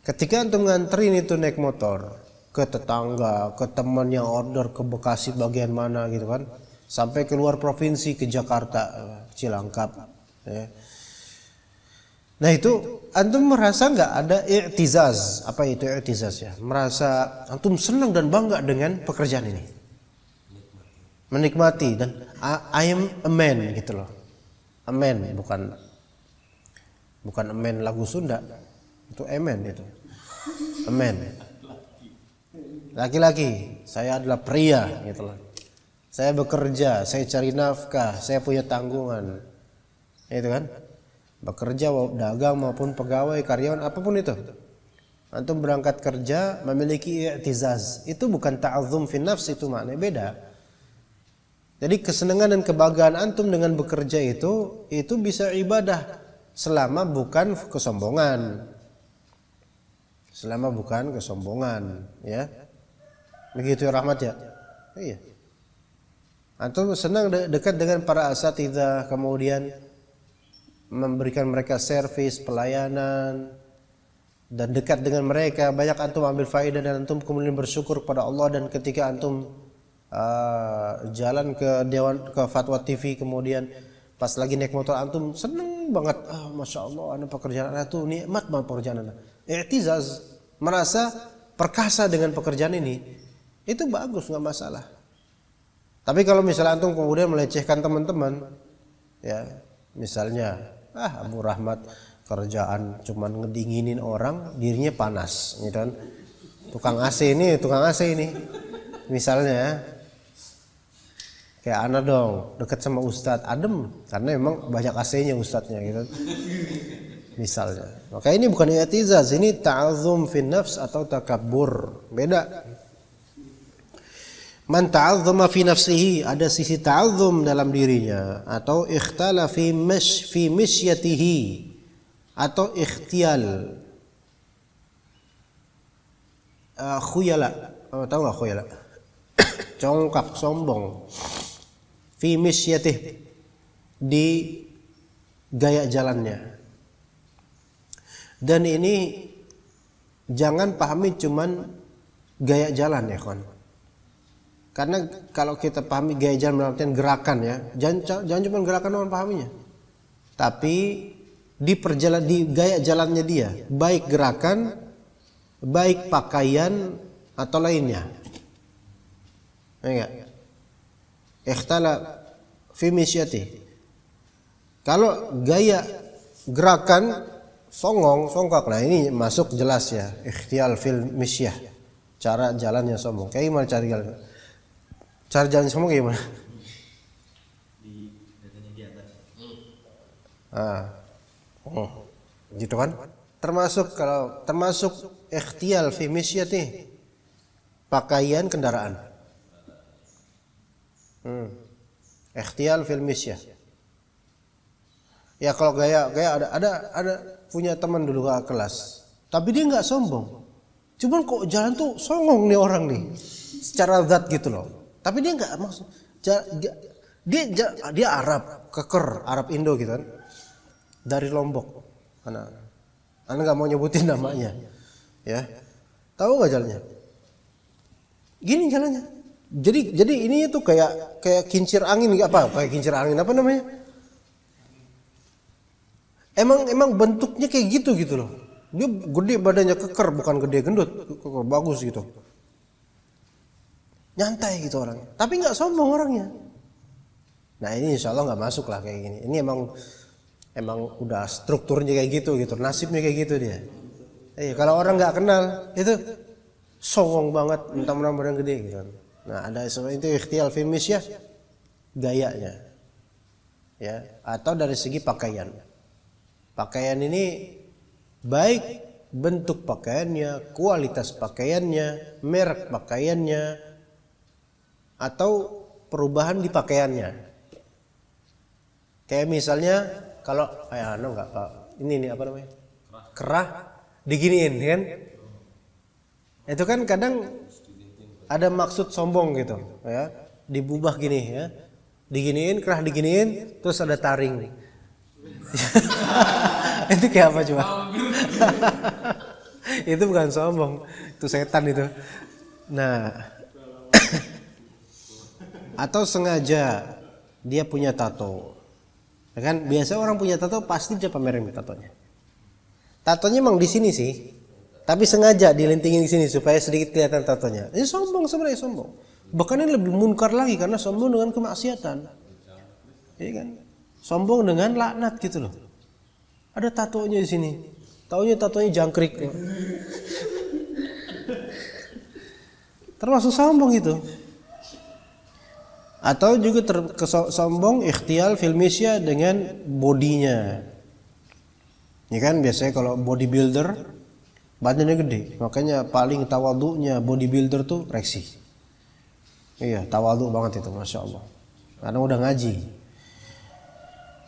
Ketika antum nganterin itu naik motor ke tetangga, ke teman yang order ke Bekasi bagian mana gitu kan, sampai keluar provinsi ke Jakarta, Cilangkap. Ya. Nah itu antum merasa nggak ada i'tizaz? Apa itu i'tizaz ya? Merasa antum senang dan bangga dengan pekerjaan ini, menikmati dan I am a man gitu loh. A man bukan a man lagu Sunda, itu a man itu. A man. Laki-laki, saya adalah pria gitu loh. Saya bekerja, saya cari nafkah, saya punya tanggungan. Itu kan? Bekerja, dagang maupun pegawai, karyawan, apapun itu. Antum berangkat kerja memiliki i'tizaz. Itu bukan ta'azzum fi nafs, itu maknanya beda. Jadi kesenangan dan kebanggaan antum dengan bekerja itu bisa ibadah selama bukan kesombongan. Selama bukan kesombongan, ya. Begitu ya Rahmat ya? Iya. Antum senang dekat dengan para asatidzah, kemudian memberikan mereka servis, pelayanan, dan dekat dengan mereka, banyak antum ambil faedah dan antum kemudian bersyukur kepada Allah. Dan ketika antum jalan ke Fatwa TV, kemudian pas lagi naik motor antum senang banget, masya Allah, anak pekerjaan anak tuh nikmat banget pekerjaan anak. I'tizaz, merasa perkasa dengan pekerjaan ini. Itu bagus, nggak masalah. Tapi kalau misalnya antum kemudian melecehkan teman-teman, ya misalnya, Abu Rahmat kerjaan cuman ngedinginin orang, dirinya panas, gitu kan? Tukang AC ini, misalnya, kayak anak dong, dekat sama ustadz, adem, karena memang banyak AC-nya ustadznya, gitu. Misalnya, maka ini bukan i'tizaz, ini ta'azzum fi nafs atau takabbur, beda. Man ta'azzama fi nafsihi, ada sisi ta'azzum dalam dirinya, atau ikhtala fi misyatihi, atau ikhtial. Khuyala, tahu nggak khuyala? Congkak, sombong. Fi misyatih, di gaya jalannya. Dan ini jangan pahami cuman gaya jalan ya kawan. Karena kalau kita pahami gaya jalan berarti gerakan ya, jangan cuma gerakan orang pahaminya, tapi di gaya jalannya dia, baik gerakan, baik pakaian atau lainnya. Enggak. Ikhtala fi misyati. Kalau gaya gerakan songkak, nah ini masuk jelas ya, ikhtial fil misyah, cara jalannya sombong. Kayak gimana cara jalan sombong gimana? Di atas. Gitu kan? Termasuk ikhtial fi misyati, pakaian kendaraan. Ikhtial fil misyah. Ya kalau gaya ada punya teman dulu ke kelas, tapi dia nggak sombong. Cuman kok jalan tuh songong nih orang nih, secara zat gitu loh. Tapi dia nggak maksud, dia Arab, keker, Arab Indo gitu kan, dari Lombok. Anda nggak mau nyebutin namanya, ya. Tahu nggak jalannya? Gini jalannya. Jadi ini tuh kayak kincir angin, apa? Kayak kincir angin apa namanya? Emang bentuknya kayak gitu loh. Dia gede badannya, keker, bukan gede gendut, keker, bagus gitu. Nyantai gitu orangnya. Tapi nggak sombong orangnya. Nah ini insya Allah nggak masuk lah kayak gini. Ini emang udah strukturnya kayak gitu, nasibnya kayak gitu dia. Kalau orang nggak kenal itu songong banget, mentang-mentang badan gede gitu. Nah ada seperti itu ikhtial fil misyah, gayanya, ya. Atau dari segi pakaian. Pakaian ini baik bentuk pakaiannya, kualitas pakaiannya, merek pakaiannya, atau perubahan di pakaiannya. Kayak misalnya kalau enggak Pak, ini apa namanya? Kerah diginiin kan? Itu kan kadang ada maksud sombong gitu, ya. Dibubah gini ya. Diginiin, kerah diginiin, terus ada taring. Itu kayak apa coba? Itu bukan sombong, itu setan itu. Nah, atau sengaja dia punya tato, ya kan? Biasa orang punya tato pasti dia pamerin tatonya. Tatonya emang di sini sih, tapi sengaja dilentingin di sini supaya sedikit kelihatan tatonya. Ini sombong sebenarnya, sombong. Bahkan ini lebih munkar lagi karena sombong dengan kemaksiatan, ya kan? Sombong dengan laknat gitu loh. Ada tatonya di sini, taunya tatonya jangkrik. Termasuk sombong itu. Atau juga sombong ikhtial fil misyah dengan bodinya. Ya kan biasanya kalau bodybuilder badannya gede, makanya paling tawadhu'nya bodybuilder tuh reksi. Iya, tawadhu banget itu, masya Allah. Karena udah ngaji.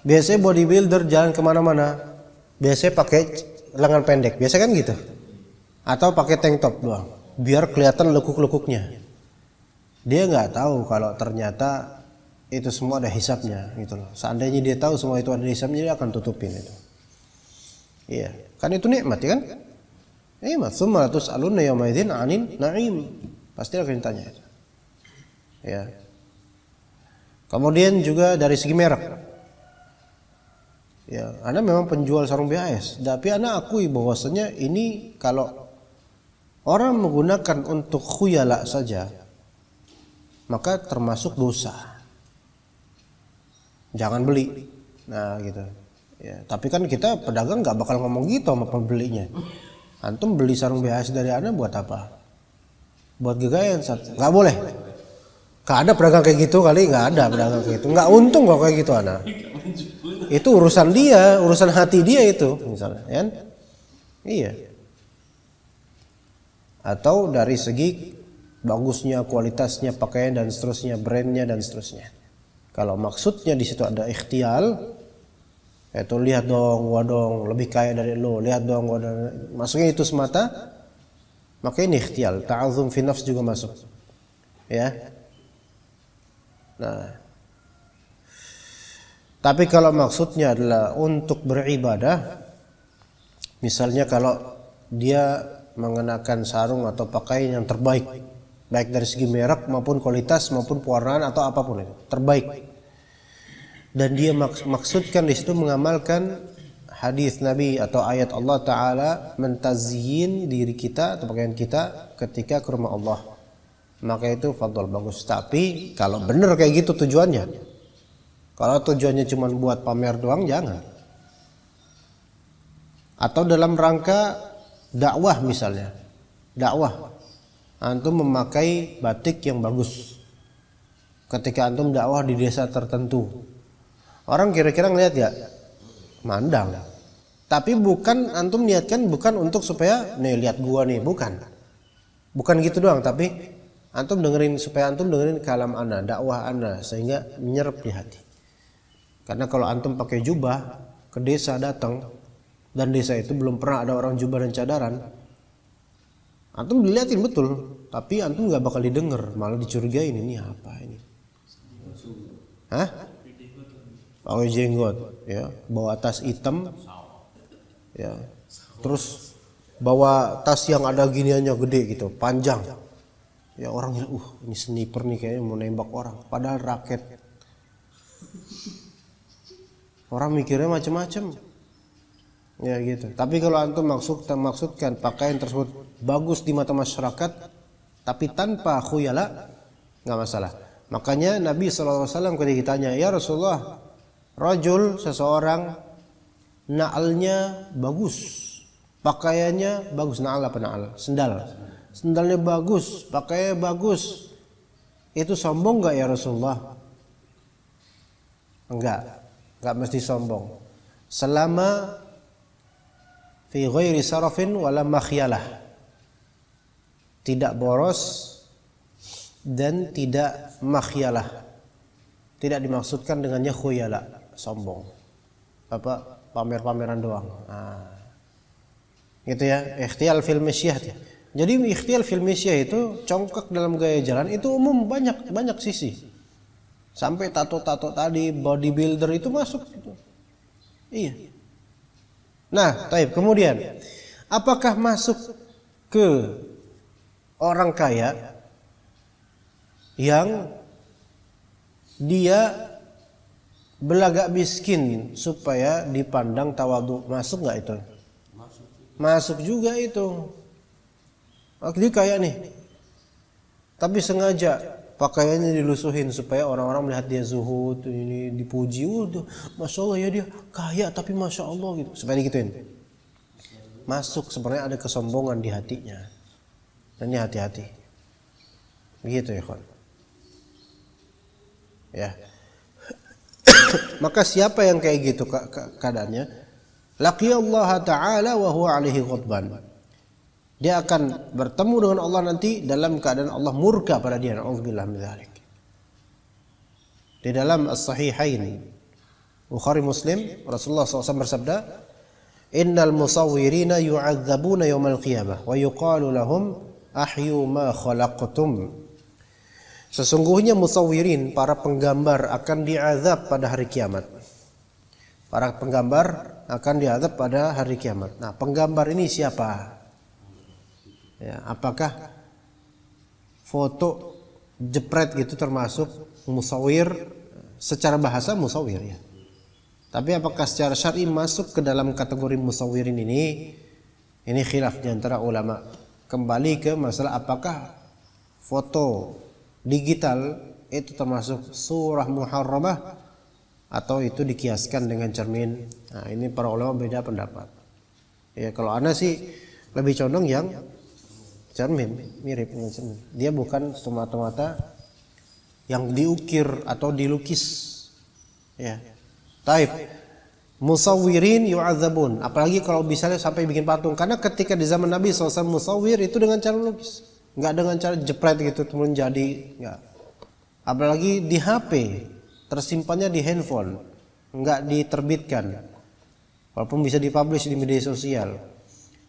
Biasanya bodybuilder jalan kemana-mana, biasanya pakai lengan pendek, biasa kan gitu. Atau pakai tank top doang, biar kelihatan lekuk-lekuknya. Dia nggak tahu kalau ternyata itu semua ada hisabnya gitu loh. Seandainya dia tahu semua itu ada hisabnya, dia akan tutupin itu. Iya, kan itu nikmat ya kan? Nikmat. Tsumma tus'aluna yawma idzin 'anin na'im. Pasti akan ditanya. Ya. Kemudian juga dari segi merek. Ya, Anda memang penjual sarung BAS, tapi Anda akui bahwasanya ini kalau orang menggunakan untuk khuyala saja, maka termasuk dosa. Jangan beli. Nah, gitu. Ya, tapi kan kita pedagang nggak bakal ngomong gitu sama pembelinya. Antum beli sarung BAS dari Anda buat apa? Buat gegayan? Nggak boleh. Nggak ada pedagang kayak gitu kali, nggak ada pedagang kayak gitu. Nggak untung kok kayak gitu Anda. Itu urusan dia, urusan hati dia itu, misalnya, kan? Iya. Atau dari segi bagusnya, kualitasnya, pakaian dan seterusnya, brandnya dan seterusnya. Kalau maksudnya di situ ada ikhtial, yaitu lihat dong, gua dong lebih kaya dari lo, lihat dong, gua dong. Maksudnya itu semata, maka ini ikhtial. Ta'azum fi nafs juga masuk, ya. Nah, tapi kalau maksudnya adalah untuk beribadah, misalnya kalau dia mengenakan sarung atau pakaian yang terbaik, baik dari segi merek maupun kualitas maupun pewarnaan atau apapun itu terbaik, dan dia maksudkan di situ mengamalkan hadis Nabi atau ayat Allah Taala mentazyin diri kita atau pakaian kita ketika ke rumah Allah, maka itu fadl, bagus. Tapi kalau benar kayak gitu tujuannya, kalau tujuannya cuma buat pamer doang, jangan. Atau dalam rangka dakwah misalnya, dakwah, antum memakai batik yang bagus ketika antum dakwah di desa tertentu, orang kira-kira ngeliat ya, mandang. Tapi bukan antum niatkan, bukan untuk supaya nih lihat gua nih, bukan gitu doang. Tapi antum dengerin, supaya antum dengerin kalam ana, dakwah ana, sehingga menyerap di hati. Karena kalau antum pakai jubah ke desa datang, dan desa itu belum pernah ada orang jubah dan cadaran, antum dilihatin betul, tapi antum nggak bakal didengar, malah dicurigain, ini apa ini? Hah? Pakai jenggot, ya, bawa tas hitam, ya, terus bawa tas yang ada giniannya gede gitu, panjang. Ya orang bilang, ini sniper nih kayaknya mau nembak orang, padahal raket. Orang mikirnya macam-macam. Ya gitu. Tapi kalau antum maksudkan pakaian tersebut bagus di mata masyarakat, tapi tanpa khuyala, nggak masalah. Makanya Nabi SAW ketika ditanya, ya Rasulullah, rajul seseorang na'alnya bagus, pakaiannya bagus, na'al apa na'al? Sendalnya bagus, pakaiannya bagus, itu sombong nggak ya Rasulullah? Enggak mesti sombong. Selama fi ghairi sarafin wala makhyalah, tidak boros dan tidak makhyalah. Tidak dimaksudkan dengannya khuyala, sombong, apa pamer-pameran doang. Gitu ya, ikhtiyal fil misyah. Jadi ikhtiyal fil misyah itu congkak dalam gaya jalan, itu umum, banyak sisi. Sampai tato-tato tadi, bodybuilder itu masuk gitu. Iya. Nah, taib. Kemudian, apakah masuk ke orang kaya yang dia belagak miskin supaya dipandang tawadhu? Masuk nggak itu? Masuk juga itu. Dia kaya nih, tapi sengaja pakaiannya dilusuhin supaya orang-orang melihat dia zuhud, ini dipuji, masya Allah ya dia kaya tapi masya Allah gitu, supaya digituin. Masuk, sebenarnya ada kesombongan di hatinya. Dan ini hati-hati. Begitu ya kawan. Ya. Maka siapa yang kayak gitu keadaannya, laqiyallaha ta'ala wa huwa alaihi ghadban. Dia akan bertemu dengan Allah nanti dalam keadaan Allah murka pada dia. Na'udzubillah min dzalik. Di dalam as-sahihain Bukhari Muslim, Rasulullah SAW bersabda, innal musawwirina yu'adzabuna yawmal qiyamah wa yuqalu lahum ahyu ma khalaqtum. Sesungguhnya musawwirin, para penggambar, akan diazab pada hari kiamat. Para penggambar akan diazab pada hari kiamat. Nah, penggambar ini siapa? Ya, apakah foto jepret gitu termasuk musawwir? Secara bahasa musawwir ya. Tapi apakah secara syar'i masuk ke dalam kategori musawwirin ini? Ini khilaf di antara ulama. Kembali ke masalah apakah foto digital itu termasuk surah muharramah atau itu dikiaskan dengan cermin. Nah, ini para ulama beda pendapat. Ya, kalau ana sih lebih condong yang cermin, mirip dengan cermin. Dia bukan semata-mata yang diukir atau dilukis. Ya. Taib. Musawwirin yu'adzabun. Apalagi kalau misalnya sampai bikin patung. Karena ketika di zaman Nabi SAW musawwir itu dengan cara lukis, nggak dengan cara jepret gitu kemudian jadi, nggak. Apalagi di HP, tersimpannya di handphone, nggak diterbitkan, walaupun bisa dipublish di media sosial.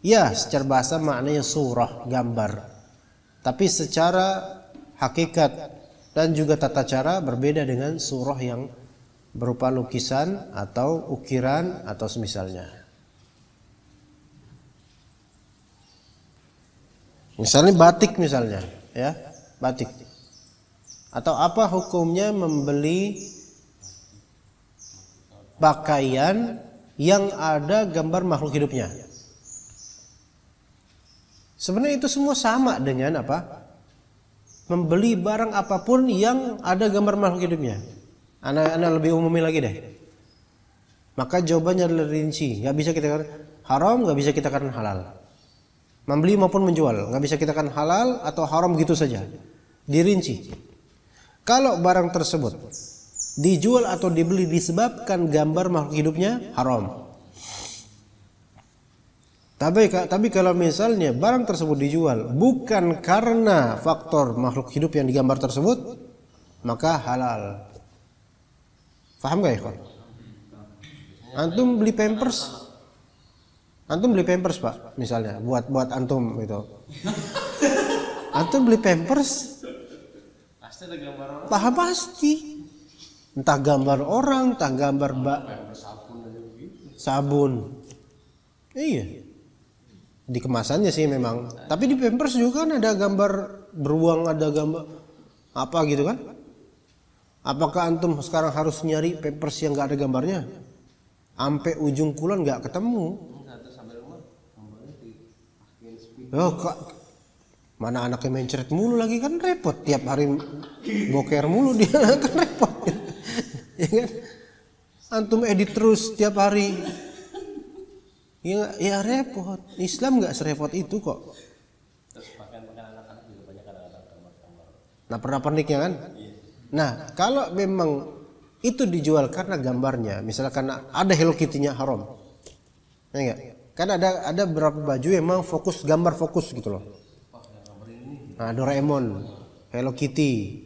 Ya, secara bahasa maknanya surah, gambar. Tapi secara hakikat dan juga tata cara berbeda dengan surah yang berupa lukisan atau ukiran atau semisalnya. Misalnya batik misalnya, ya, batik. Atau apa hukumnya membeli pakaian yang ada gambar makhluk hidupnya? Sebenarnya itu semua sama dengan apa? Membeli barang apapun yang ada gambar makhluk hidupnya. Anak lebih umumi lagi deh. Maka jawabannya adalah rinci. Gak bisa kita katakan haram, gak bisa kita katakan halal. Membeli maupun menjual, gak bisa kita katakan halal atau haram gitu saja. Dirinci. Kalau barang tersebut dijual atau dibeli disebabkan gambar makhluk hidupnya, haram. Tapi kalau misalnya barang tersebut dijual bukan karena faktor makhluk hidup yang digambar tersebut, maka halal. Paham gak ya kawan? Antum beli pampers, Pak, misalnya buat antum gitu. Antum beli pampers, pasti ada gambar orang. Paham pasti. Entah gambar orang, entah gambar sabun. Iya. Di kemasannya sih memang. Tapi di Pampers juga kan ada gambar beruang, ada gambar apa gitu kan? Apakah antum sekarang harus nyari Pampers yang nggak ada gambarnya? Sampai ujung kulon nggak ketemu. Oh, mana anaknya mencret mulu lagi kan repot, tiap hari boker mulu dia kan repot. Ya kan? Antum edit terus tiap hari. Ya repot. Islam nggak serepot itu kok. Terus pakaian anak-anak juga banyak kadang-kadang gambar-gambar. Nah, pernak-perniknya kan. Nah, kalau memang itu dijual karena gambarnya, misalnya karena ada Hello Kitty-nya haram. Ya enggak? Kan ada beberapa baju yang memang fokus gambar fokus gitu loh. Nah, Doraemon, Hello Kitty,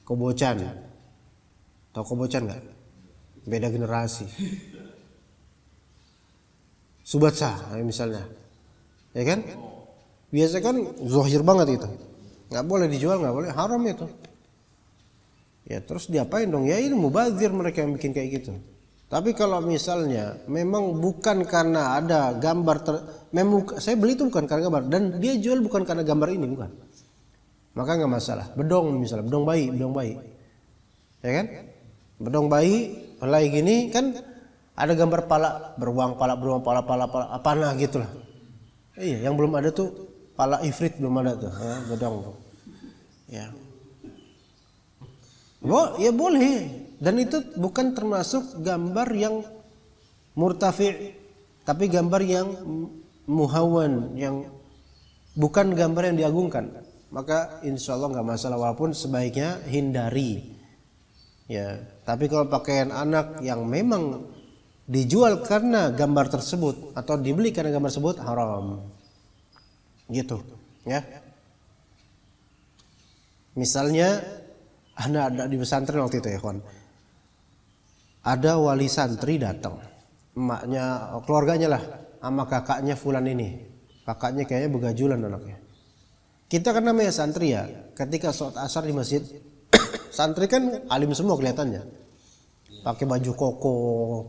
Kobo-chan. Tahu Kobo-chan enggak? Beda generasi. Subatsa misalnya, ya kan? Biasa kan zahir banget itu, nggak boleh dijual, nggak boleh, haram itu. Ya terus diapain dong? Ya ini mubazir mereka yang bikin kayak gitu. Tapi kalau misalnya memang bukan karena ada gambar, memang saya beli itu bukan karena gambar dan dia jual bukan karena gambar ini, bukan, maka nggak masalah. Bedong misalnya, bedong bayi, ya kan? Bedong bayi, mulai gini kan. Ada gambar pala beruang, pala panah gitulah. Iya, yang belum ada tuh pala ifrit belum ada tuh, bedong. Ya. Ya boleh. Dan itu bukan termasuk gambar yang murtafi', tapi gambar yang muhawwan, yang bukan gambar yang diagungkan. Maka insya Allah nggak masalah, walaupun sebaiknya hindari. Ya, tapi kalau pakaian anak yang memang dijual karena gambar tersebut atau dibeli karena gambar tersebut haram. Gitu, ya. Misalnya ada di pesantren waktu itu ya, kawan. Ada wali santri datang. Emaknya, keluarganya lah, sama kakaknya fulan ini. Kakaknya kayaknya begajulan anaknya. Kita kan namanya santri ya, ketika sholat asar di masjid, santri kan alim semua kelihatannya. Pakai baju koko,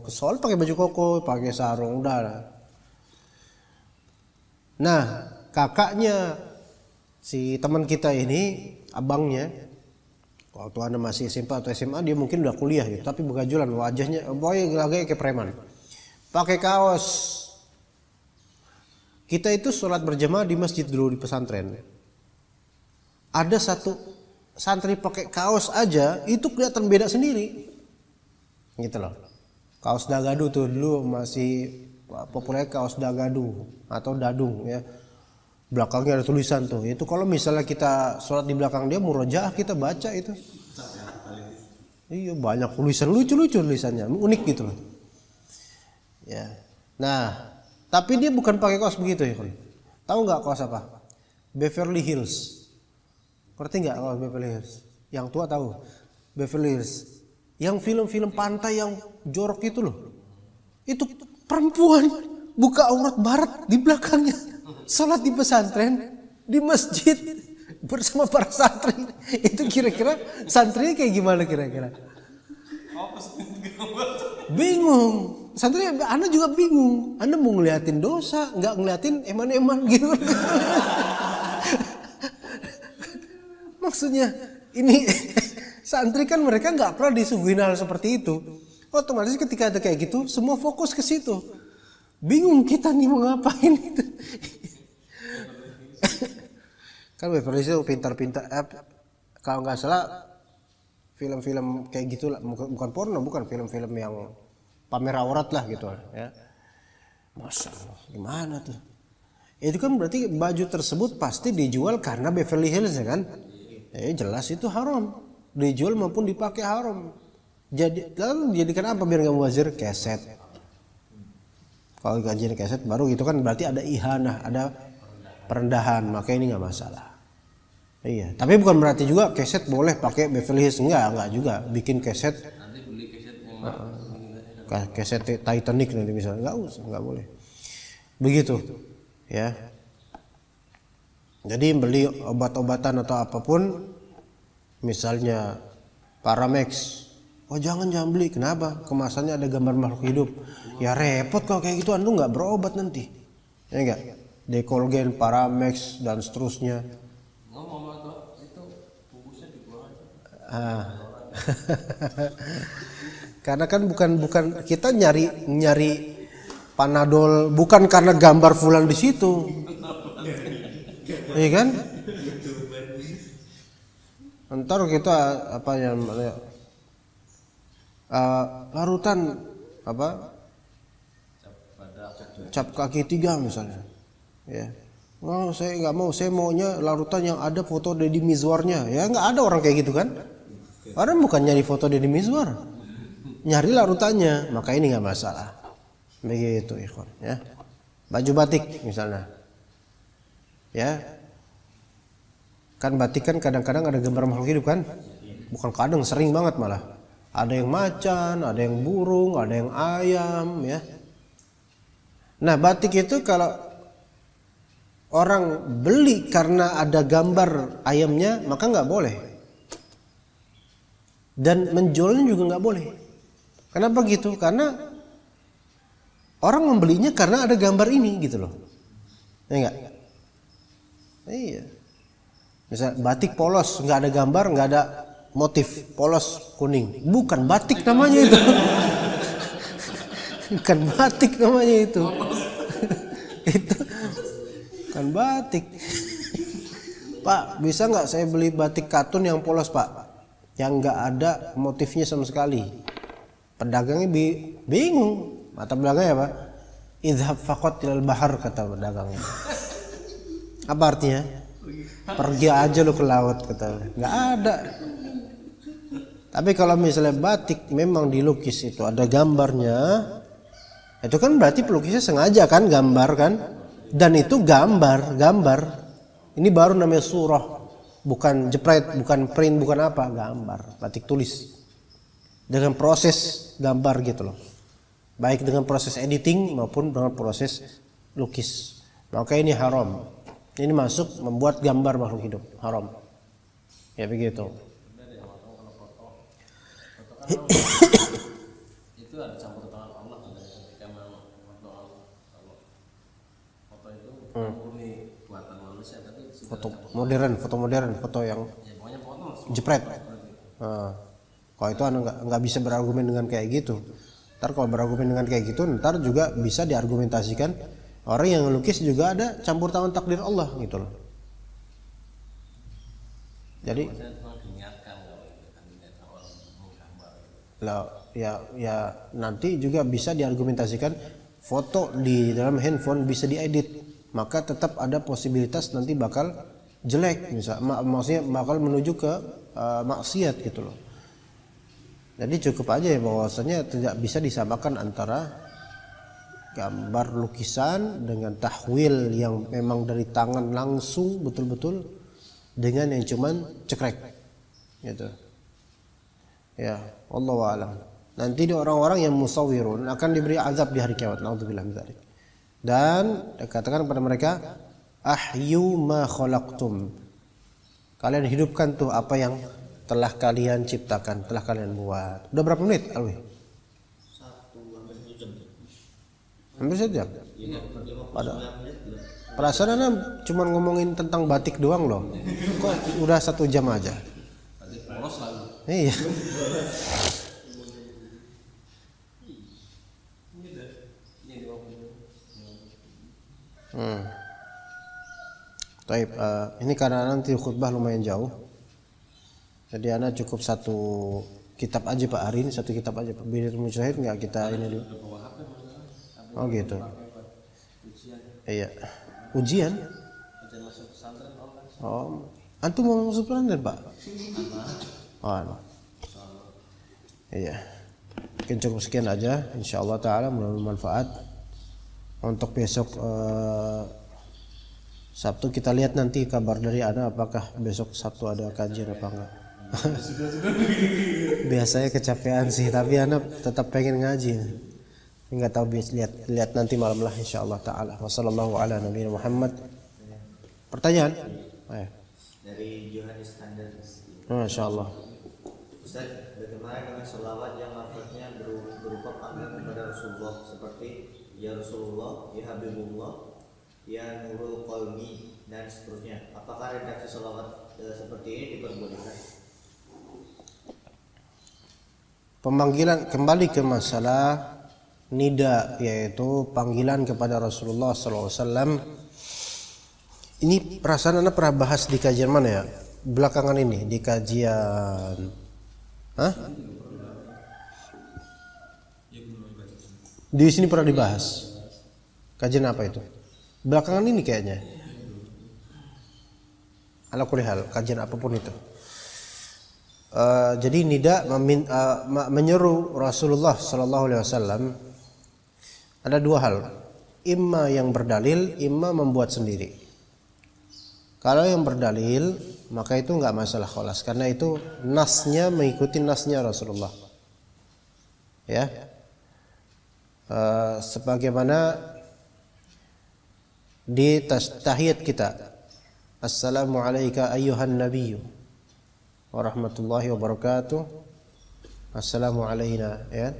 kesol pakai baju koko, pakai sarung, udah. Nah, kakaknya si teman kita ini, abangnya, waktu anak masih SMP atau SMA, dia mungkin udah kuliah gitu, tapi begajulan, wajahnya, boy lagi kayak preman, pakai kaos. Kita itu sholat berjamaah di masjid dulu di pesantren. Ada satu santri pakai kaos aja, itu kelihatan beda sendiri. Gitu loh. Kaos dagadu tuh dulu masih populer, kaos dagadu atau dadung ya. Belakangnya ada tulisan tuh. Itu kalau misalnya kita sholat di belakang dia murojaah, kita baca itu. Iya, banyak tulisan lucu-lucu tulisannya, unik gitu loh. Ya. Nah, tapi dia bukan pakai kaos begitu ya, kan? Tahu nggak kaos apa? Beverly Hills. Ngerti nggak kaos Beverly Hills? Yang tua tahu. Beverly Hills. Yang film-film pantai yang jorok itu loh. Itu perempuan buka aurat barat di belakangnya. Salat di pesantren, di masjid bersama para santri. Itu kira-kira santrinya kayak gimana kira-kira? Bingung. Santri Anda juga bingung. Anda mau ngeliatin dosa, nggak ngeliatin eman-eman gitu. Maksudnya ini santri kan mereka nggak pernah disuguhin hal seperti itu. Otomatis ketika ada kayak gitu, semua fokus ke situ. Bingung kita nih mau ngapain itu. Kan Beverly Hills pintar-pintar. Kalau nggak salah film-film kayak gitu lah, bukan porno, bukan film-film yang pamer aurat lah gitu ya. Masa gimana tuh? Itu kan berarti baju tersebut pasti dijual karena Beverly Hills ya kan? Jelas itu haram. Dijual maupun dipakai haram. Jadi lalu dijadikan apa biar nggak mubazir? Keset. Kalau gajian keset baru gitu kan berarti ada ihanah, ada perendahan, maka ini nggak masalah. Iya, tapi bukan berarti juga keset boleh pakai Beverly Hills, enggak juga. Bikin keset. Nanti beli keset yang keset Titanic nanti misalnya, nggak boleh. Begitu, ya. Jadi beli obat-obatan atau apapun, misalnya Paramex, oh jangan beli, kenapa? Kemasannya ada gambar makhluk hidup. Ya repot kalau kayak gitu, Anda nggak berobat nanti. Ya enggak? Dekolgen, Paramex dan seterusnya. Ngomong itu bungkusnya dibuang aja. Ah. Karena kan bukan kita nyari Panadol bukan karena gambar fulan di situ. Iya kan? Ntar kita apa yang larutan apa? Cap kaki 3 misalnya. Ya. Oh, saya nggak mau, saya maunya larutan yang ada foto Deddy Mizwarnya. Ya nggak ada orang kayak gitu kan? Orang bukan nyari foto Deddy Mizwar, nyari larutannya, maka ini nggak masalah. Begitu ikhwan, ya. Baju batik misalnya, ya. Kan batik kan kadang-kadang ada gambar makhluk hidup kan? Bukan kadang, sering banget malah. Ada yang macan, ada yang burung, ada yang ayam, ya. Nah batik itu kalau orang beli karena ada gambar ayamnya, maka nggak boleh. Dan menjualnya juga nggak boleh. Kenapa gitu? Karena orang membelinya karena ada gambar ini gitu loh. Ya enggak? Iya. Misal batik polos, nggak ada gambar, nggak ada motif, polos kuning. Bukan batik namanya itu. Bukan batik namanya itu. Itu kan batik. Pak, bisa nggak saya beli batik katun yang polos, Pak? Yang nggak ada motifnya sama sekali. Pedagangnya bingung. Mata belakangnya apa? Idhab faqat ilal bahar, kata pedagangnya. Apa artinya? Pergi aja lu ke laut, kata. Nggak ada. Tapi kalau misalnya batik memang dilukis itu ada gambarnya, itu kan berarti pelukisnya sengaja kan gambar kan? Dan itu gambar. Ini baru namanya surah. Bukan jepret, bukan print, bukan apa, gambar, batik tulis. Dengan proses gambar gitu loh. Baik dengan proses editing maupun dengan proses lukis. Maka ini haram. Ini masuk membuat gambar makhluk hidup, haram. Ya begitu. Itu ada campur tangan Allah ketika foto Allah. Foto itu murni buatan manusia, tapi foto modern, foto yang ya, pokoknya foto jepret. Kalau itu anda nggak bisa berargumen dengan kayak gitu. Ntar kalau berargumen dengan kayak gitu, ntar juga bisa diargumentasikan orang yang ngelukis juga ada campur tangan takdir Allah gitu loh. Jadi lah ya nanti juga bisa diargumentasikan foto di dalam handphone bisa diedit, maka tetap ada posibilitas nanti bakal jelek, maksudnya bakal menuju ke maksiat gitu loh. Jadi cukup aja ya bahwasanya tidak bisa disamakan antara gambar lukisan dengan tahwil yang memang dari tangan langsung betul-betul dengan yang cuman cekrek gitu. Ya, wallahu a'lam. Nanti orang-orang yang musawwirun akan diberi azab di hari kiamat. Naudzubillah min dzalik. Dan dikatakan kepada mereka, ahyu ma khalaqtum. Kalian hidupkan tuh apa yang telah kalian ciptakan, telah kalian buat. Udah berapa menit, Alwi? 1 jam. Hampir sejam. Pada perasaan Anda cuma ngomongin tentang batik doang loh. Kok udah 1 jam aja? batik polos lalu. Iya. Baik, ini karena nanti khutbah lumayan jauh. Jadi anak cukup 1 kitab aja Pak hari ini, 1 kitab aja Pak. Bid'atul Mujtahid enggak kita ini dulu. Oh gitu. Iya. Ujian? Oh, antum mau masuk pesantren Pak? Oh, iya. Mungkin cukup sekian aja. Insyaallah taala mudah-mudahan bermanfaat. Untuk besok Sabtu kita lihat nanti kabar dari Ana apakah besok Sabtu ada kajian apa enggak. Biasanya kecapean sih, tapi Ana tetap pengen ngaji. Enggak tahu, lihat nanti malam lah insyaallah taala. Wassallallahu ala nabiyina Muhammad. Pertanyaan? Dari Johannes Iskandar. Masyaallah. Ustaz, bagaimana dengan sholawat yang lafaznya berupa panggilan kepada Rasulullah seperti Ya Rasulullah, Ya Habibullah, ya nurul qalbi dan seterusnya. Apakah redaksi sholawat seperti ini diperbolehkan? Pemanggilan kembali ke masalah nida, yaitu panggilan kepada Rasulullah SAW. Ini perasaan Anda pernah bahas di kajian mana ya? Belakangan ini di kajian, di sini pernah dibahas. Kajian apa itu? Belakangan ini kayaknya. Ala kulli hal, kajian apapun itu. Jadi nida menyeru Rasulullah SAW ada dua hal, imma yang berdalil, imma membuat sendiri. Kalau yang berdalil maka itu enggak masalah kholas, karena itu nasnya mengikuti nasnya Rasulullah. Ya, sebagaimana di tahiyat kita, assalamu alayka ayyuhan nabiyyu warahmatullahi wabarakatuh, assalamu alayna, ya,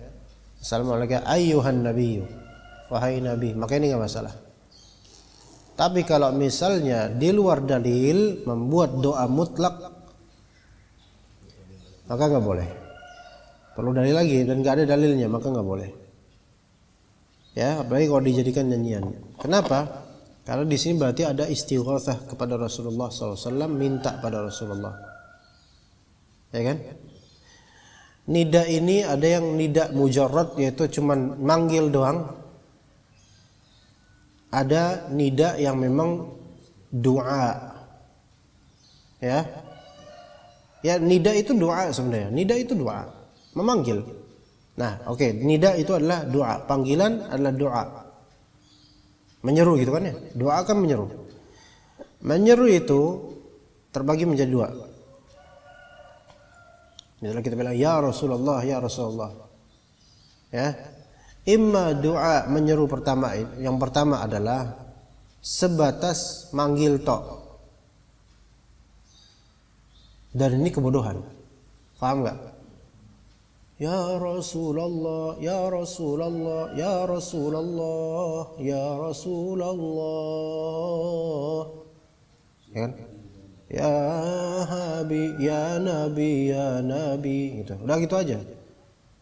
assalamu alayka ayyuhan nabiyyu, wahai nabi, maka ini enggak masalah. Tapi kalau misalnya di luar dalil membuat doa mutlak, maka nggak boleh. Perlu dalil lagi dan nggak ada dalilnya, maka nggak boleh. Ya, apalagi kalau dijadikan nyanyian. Kenapa? Karena di sini berarti ada istighatsah kepada Rasulullah SAW, minta pada Rasulullah. Ya kan? Nida ini ada yang nida mujarrad, yaitu cuman manggil doang. Ada nida yang memang doa, ya, nida itu doa sebenarnya. Nida itu doa, memanggil. Nah, oke, nida itu adalah doa, panggilan adalah doa, menyeru gitu kan ya. Doa kan menyeru. Menyeru itu terbagi menjadi dua. Misalnya kita bilang ya Rasulullah, ya Rasulullah, ya. Imma doa menyeru pertama, yang pertama adalah sebatas manggil tok. Dan ini kebodohan. Paham enggak? Ya Rasulullah, ya Rasulullah, ya Rasulullah, ya Rasulullah. Ya kan? Ya Habib, ya Nabi, ya Nabi, gitu. Udah gitu aja.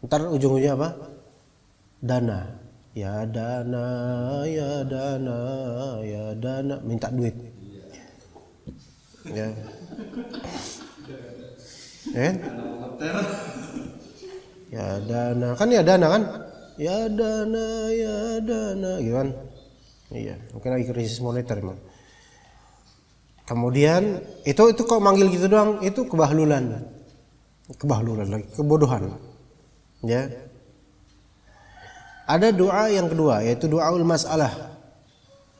Ntar ujung-ujungnya apa? Dana, ya dana, ya dana, ya dana, minta duit. Ya. Ya dana, kan ya dana kan? Ya dana, ya dana, gitu kan? Iya, mungkin lagi krisis moneter emang. Kemudian itu kok manggil gitu doang, itu kebahlulan lagi, kebodohan. Ya. Ada doa yang kedua, yaitu doaul mas'alah,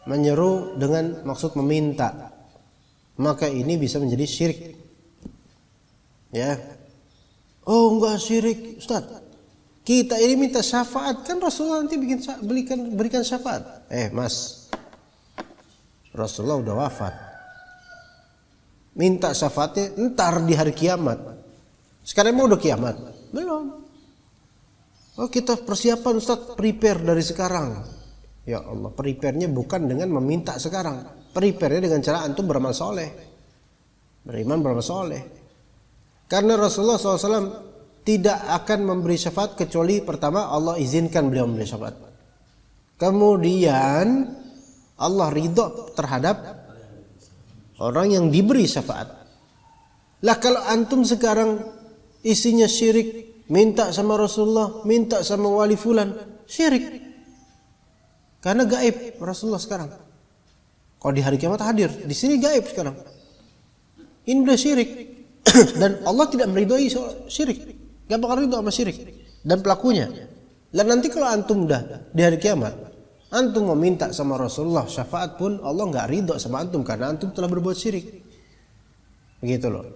menyeru dengan maksud meminta. Maka ini bisa menjadi syirik. Ya. Oh, enggak syirik, Ustaz. Kita ini minta syafaat, kan Rasulullah nanti berikan syafaat. Mas, Rasulullah udah wafat. Minta syafaatnya ntar di hari kiamat. Sekarang mau udah kiamat? Belum. Oh, kita persiapan Ustaz, prepare dari sekarang. Ya Allah, prepare-nya bukan dengan meminta sekarang. Prepare-nya dengan cara antum beramal soleh, beriman, beramal soleh. Karena Rasulullah SAW tidak akan memberi syafaat kecuali pertama Allah izinkan beliau memberi syafaat. Kemudian Allah ridho terhadap orang yang diberi syafaat. Lah kalau antum sekarang isinya syirik, minta sama Rasulullah, minta sama wali fulan, syirik. Karena gaib Rasulullah sekarang. Kalau di hari kiamat hadir, di sini gaib sekarang. Ini udah syirik. Dan Allah tidak meridhoi syirik. Gak bakal ridho sama syirik dan pelakunya. Dan nanti kalau antum udah di hari kiamat, antum mau minta sama Rasulullah syafaat pun Allah gak ridho sama antum karena antum telah berbuat syirik. Begitu loh.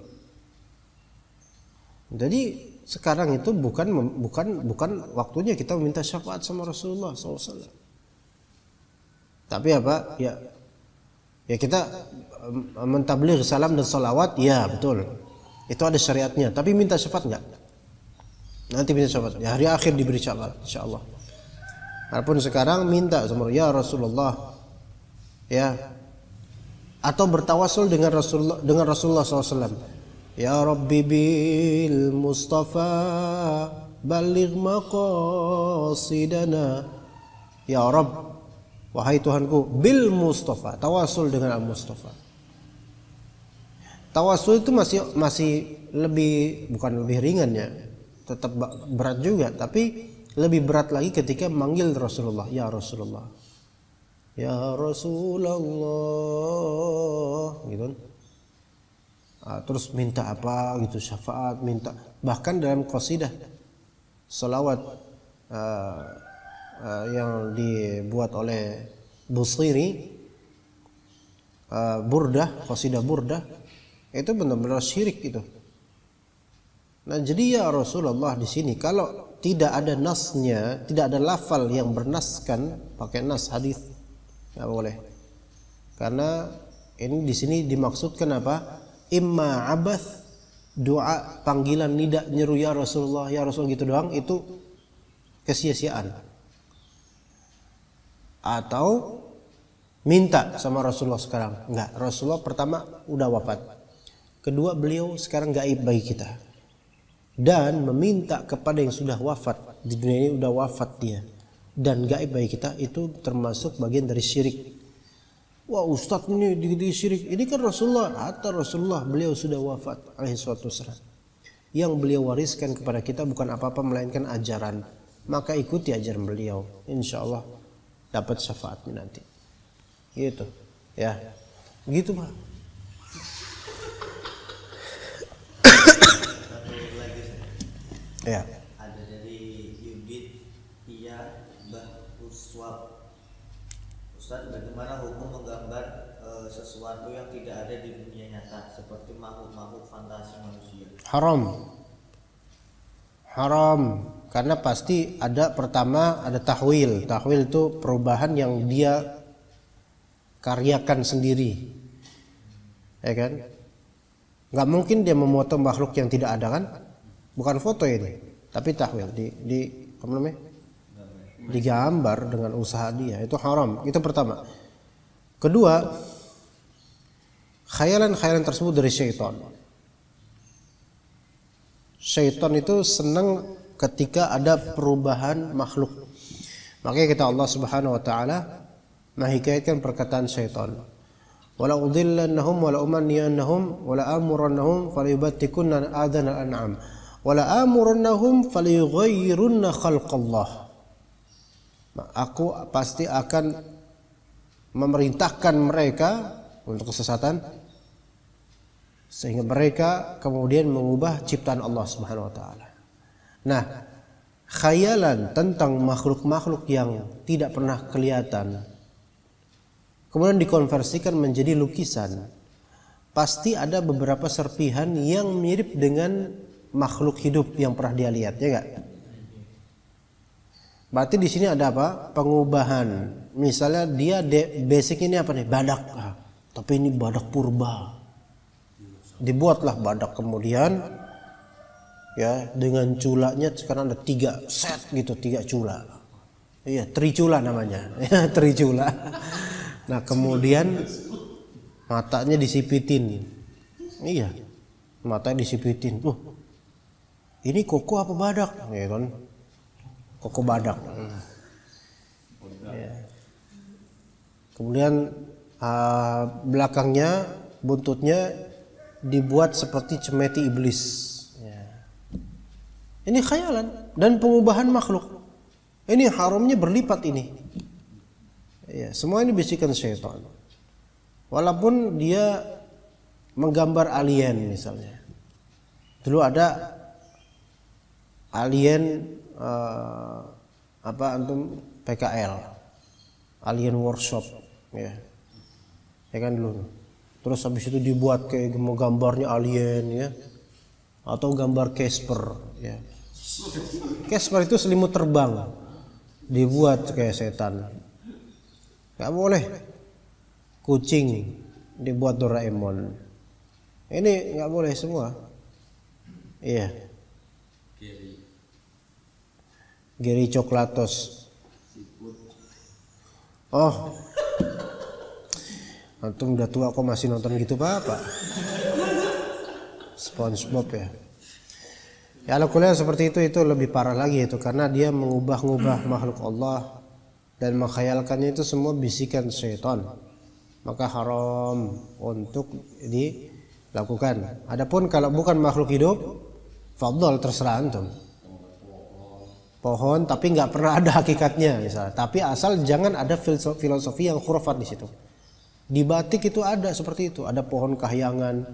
Jadi sekarang itu bukan waktunya kita meminta syafaat sama Rasulullah SAW. Tapi apa? Ya kita mentabligh salam dan salawat, ya betul. Itu ada syariatnya. Tapi minta syafaat enggak? Nanti minta syafaat. Ya hari akhir diberi syafaat, insyaallah. Walaupun sekarang minta sama ya Rasulullah, Ya. Atau bertawasul dengan Rasulullah SAW. Ya Rabbi bil Mustafa baligh maqasidana. Ya Rabb, wahai Tuhanku, bil Mustafa, tawasul dengan Al-Mustafa. Tawasul itu masih lebih, bukan lebih ringan ya, tetap berat juga, tapi lebih berat lagi ketika manggil Rasulullah, ya Rasulullah, ya Rasulullah, gitu. Terus minta apa gitu, syafaat, minta, bahkan dalam qasidah salawat yang dibuat oleh Busiri, Burdah, qasidah Burdah, itu benar-benar syirik itu. Nah, jadi ya Rasulullah di sini kalau tidak ada nasnya, tidak ada lafal yang bernaskan pakai nas hadis, nggak boleh. Karena ini di sini dimaksudkan apa? Imma abath, doa panggilan nida nyeru ya Rasulullah gitu doang, itu kesia-siaan. Atau minta sama Rasulullah sekarang, enggak. Rasulullah pertama udah wafat. Kedua, beliau sekarang gaib bagi kita. Dan meminta kepada yang sudah wafat di dunia ini, udah wafat dia dan gaib bagi kita, itu termasuk bagian dari syirik. Wah, Ustadz ini di syirik. Ini kan Rasulullah, hatta Rasulullah beliau sudah wafat alaihi salatu wassalam. Yang beliau wariskan kepada kita bukan apa-apa melainkan ajaran. Maka ikuti ajaran beliau, insyaallah dapat syafaatnya nanti. Gitu. Ya. Gitu, Pak. Ya. Ada dari Yudit Iya Bahuswab. Ustaz, bagaimana hukum menggambar sesuatu yang tidak ada di dunia nyata seperti makhluk-makhluk fantasi manusia? Haram. Haram, karena pasti ada, pertama ada tahwil. Tahwil itu perubahan yang dia karyakan sendiri. Ya kan? Nggak mungkin dia memotong makhluk yang tidak ada kan? Bukan foto ini, tapi tahwil, apa namanya? Digambar dengan usaha dia, itu haram. Itu pertama. Kedua, khayalan-khayalan tersebut dari syaitan. Syaitan itu senang ketika ada perubahan makhluk. Makanya kita Allah Subhanahu wa taala menghikayatkan perkataan syaitan. Wala udhillannahum wala umanniyannahum wala amurannahum falyubattikunna adhanal an'am. Wala amurannahum falyughayyirunna khalqallah. Aku pasti akan memerintahkan mereka untuk kesesatan sehingga mereka kemudian mengubah ciptaan Allah Subhanahu wa taala. Nah, khayalan tentang makhluk-makhluk yang tidak pernah kelihatan kemudian dikonversikan menjadi lukisan, pasti ada beberapa serpihan yang mirip dengan makhluk hidup yang pernah dia lihat, ya enggak? Berarti di sini ada apa? Pengubahan. Misalnya dia basic ini apa nih? Badak. Tapi ini badak purba. Dibuatlah badak, kemudian ya dengan culanya sekarang ada 3 set gitu, 3 cula. Iya, tricula namanya. Ya, tricula. Nah, kemudian matanya disipitin. Iya. Matanya disipitin. Ini koko apa badak? Ya kan? Koko badak. Ya. Kemudian belakangnya, buntutnya dibuat seperti cemeti iblis. Ya. Ini khayalan dan pengubahan makhluk. Ini haramnya berlipat ini. Ya, semua ini bisikan syaitan. Walaupun dia menggambar alien misalnya. Dulu ada alien antum PKL, alien workshop, ya kan dulu. Terus habis itu dibuat kayak gambarnya alien, ya, atau gambar Casper, ya. Casper itu selimut terbang, dibuat kayak setan. Gak boleh. Kucing dibuat Doraemon. Ini gak boleh semua. Iya. Geri Coklatos. Oh, Antum udah tua kok masih nonton gitu Pak? SpongeBob ya. Ya alhamdulillah seperti itu lebih parah lagi itu karena dia mengubah-ubah makhluk Allah dan menghayalkannya itu semua bisikan syaitan. Maka haram untuk dilakukan. Adapun kalau bukan makhluk hidup, fadhal terserah antum. Pohon tapi nggak pernah ada hakikatnya misalnya. Tapi asal jangan ada filosofi yang khurafat di situ. Di batik itu ada seperti itu. Ada pohon kahyangan,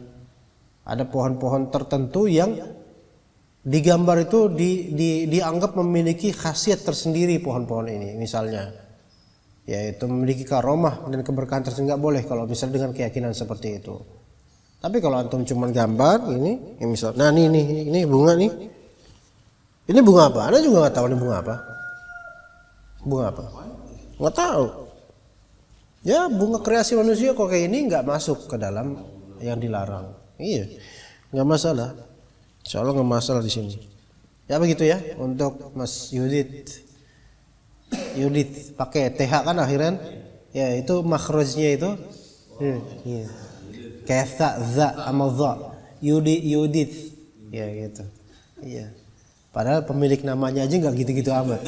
ada pohon-pohon tertentu yang digambar itu dianggap memiliki khasiat tersendiri pohon-pohon ini misalnya, yaitu memiliki karomah dan keberkahan tersendiri. Nggak boleh kalau misalnya dengan keyakinan seperti itu. Tapi kalau antum cuma gambar ini misal, nah ini bunga nih, ini bunga apa? Anda juga nggak tahu ini bunga apa? Bunga apa? Nggak tahu. Ya bunga kreasi manusia kok kayak ini nggak masuk ke dalam yang dilarang. Iya, nggak masalah. Insya Allah nggak masalah di sini. Ya begitu ya untuk Mas Yudit pakai TH kan akhiran. Ya itu makhrajnya itu. Iya. Kayak za sama za. Yudit. Ya gitu. Iya. Padahal pemilik namanya aja nggak gitu-gitu amat.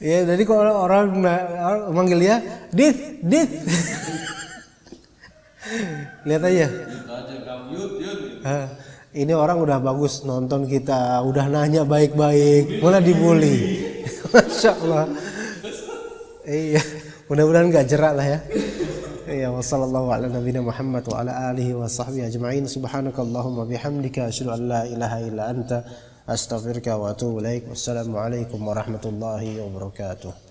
Ya jadi kalau orang manggil dia dit. Lihat aja. Ini orang udah bagus nonton kita, udah nanya baik-baik, malah dibully. Masya Allah. Iya, mudah-mudahan nggak jerak lah ya. Iya, wassallallahu ala nabiyina Muhammad wa ala alihi wa sahbihi ajma'in. Subhanakallahumma bihamdika asyhadu an la ilaha illa anta astaghfiruka wa atubu ilaik. Wassalamualaikum warahmatullahi wabarakatuh.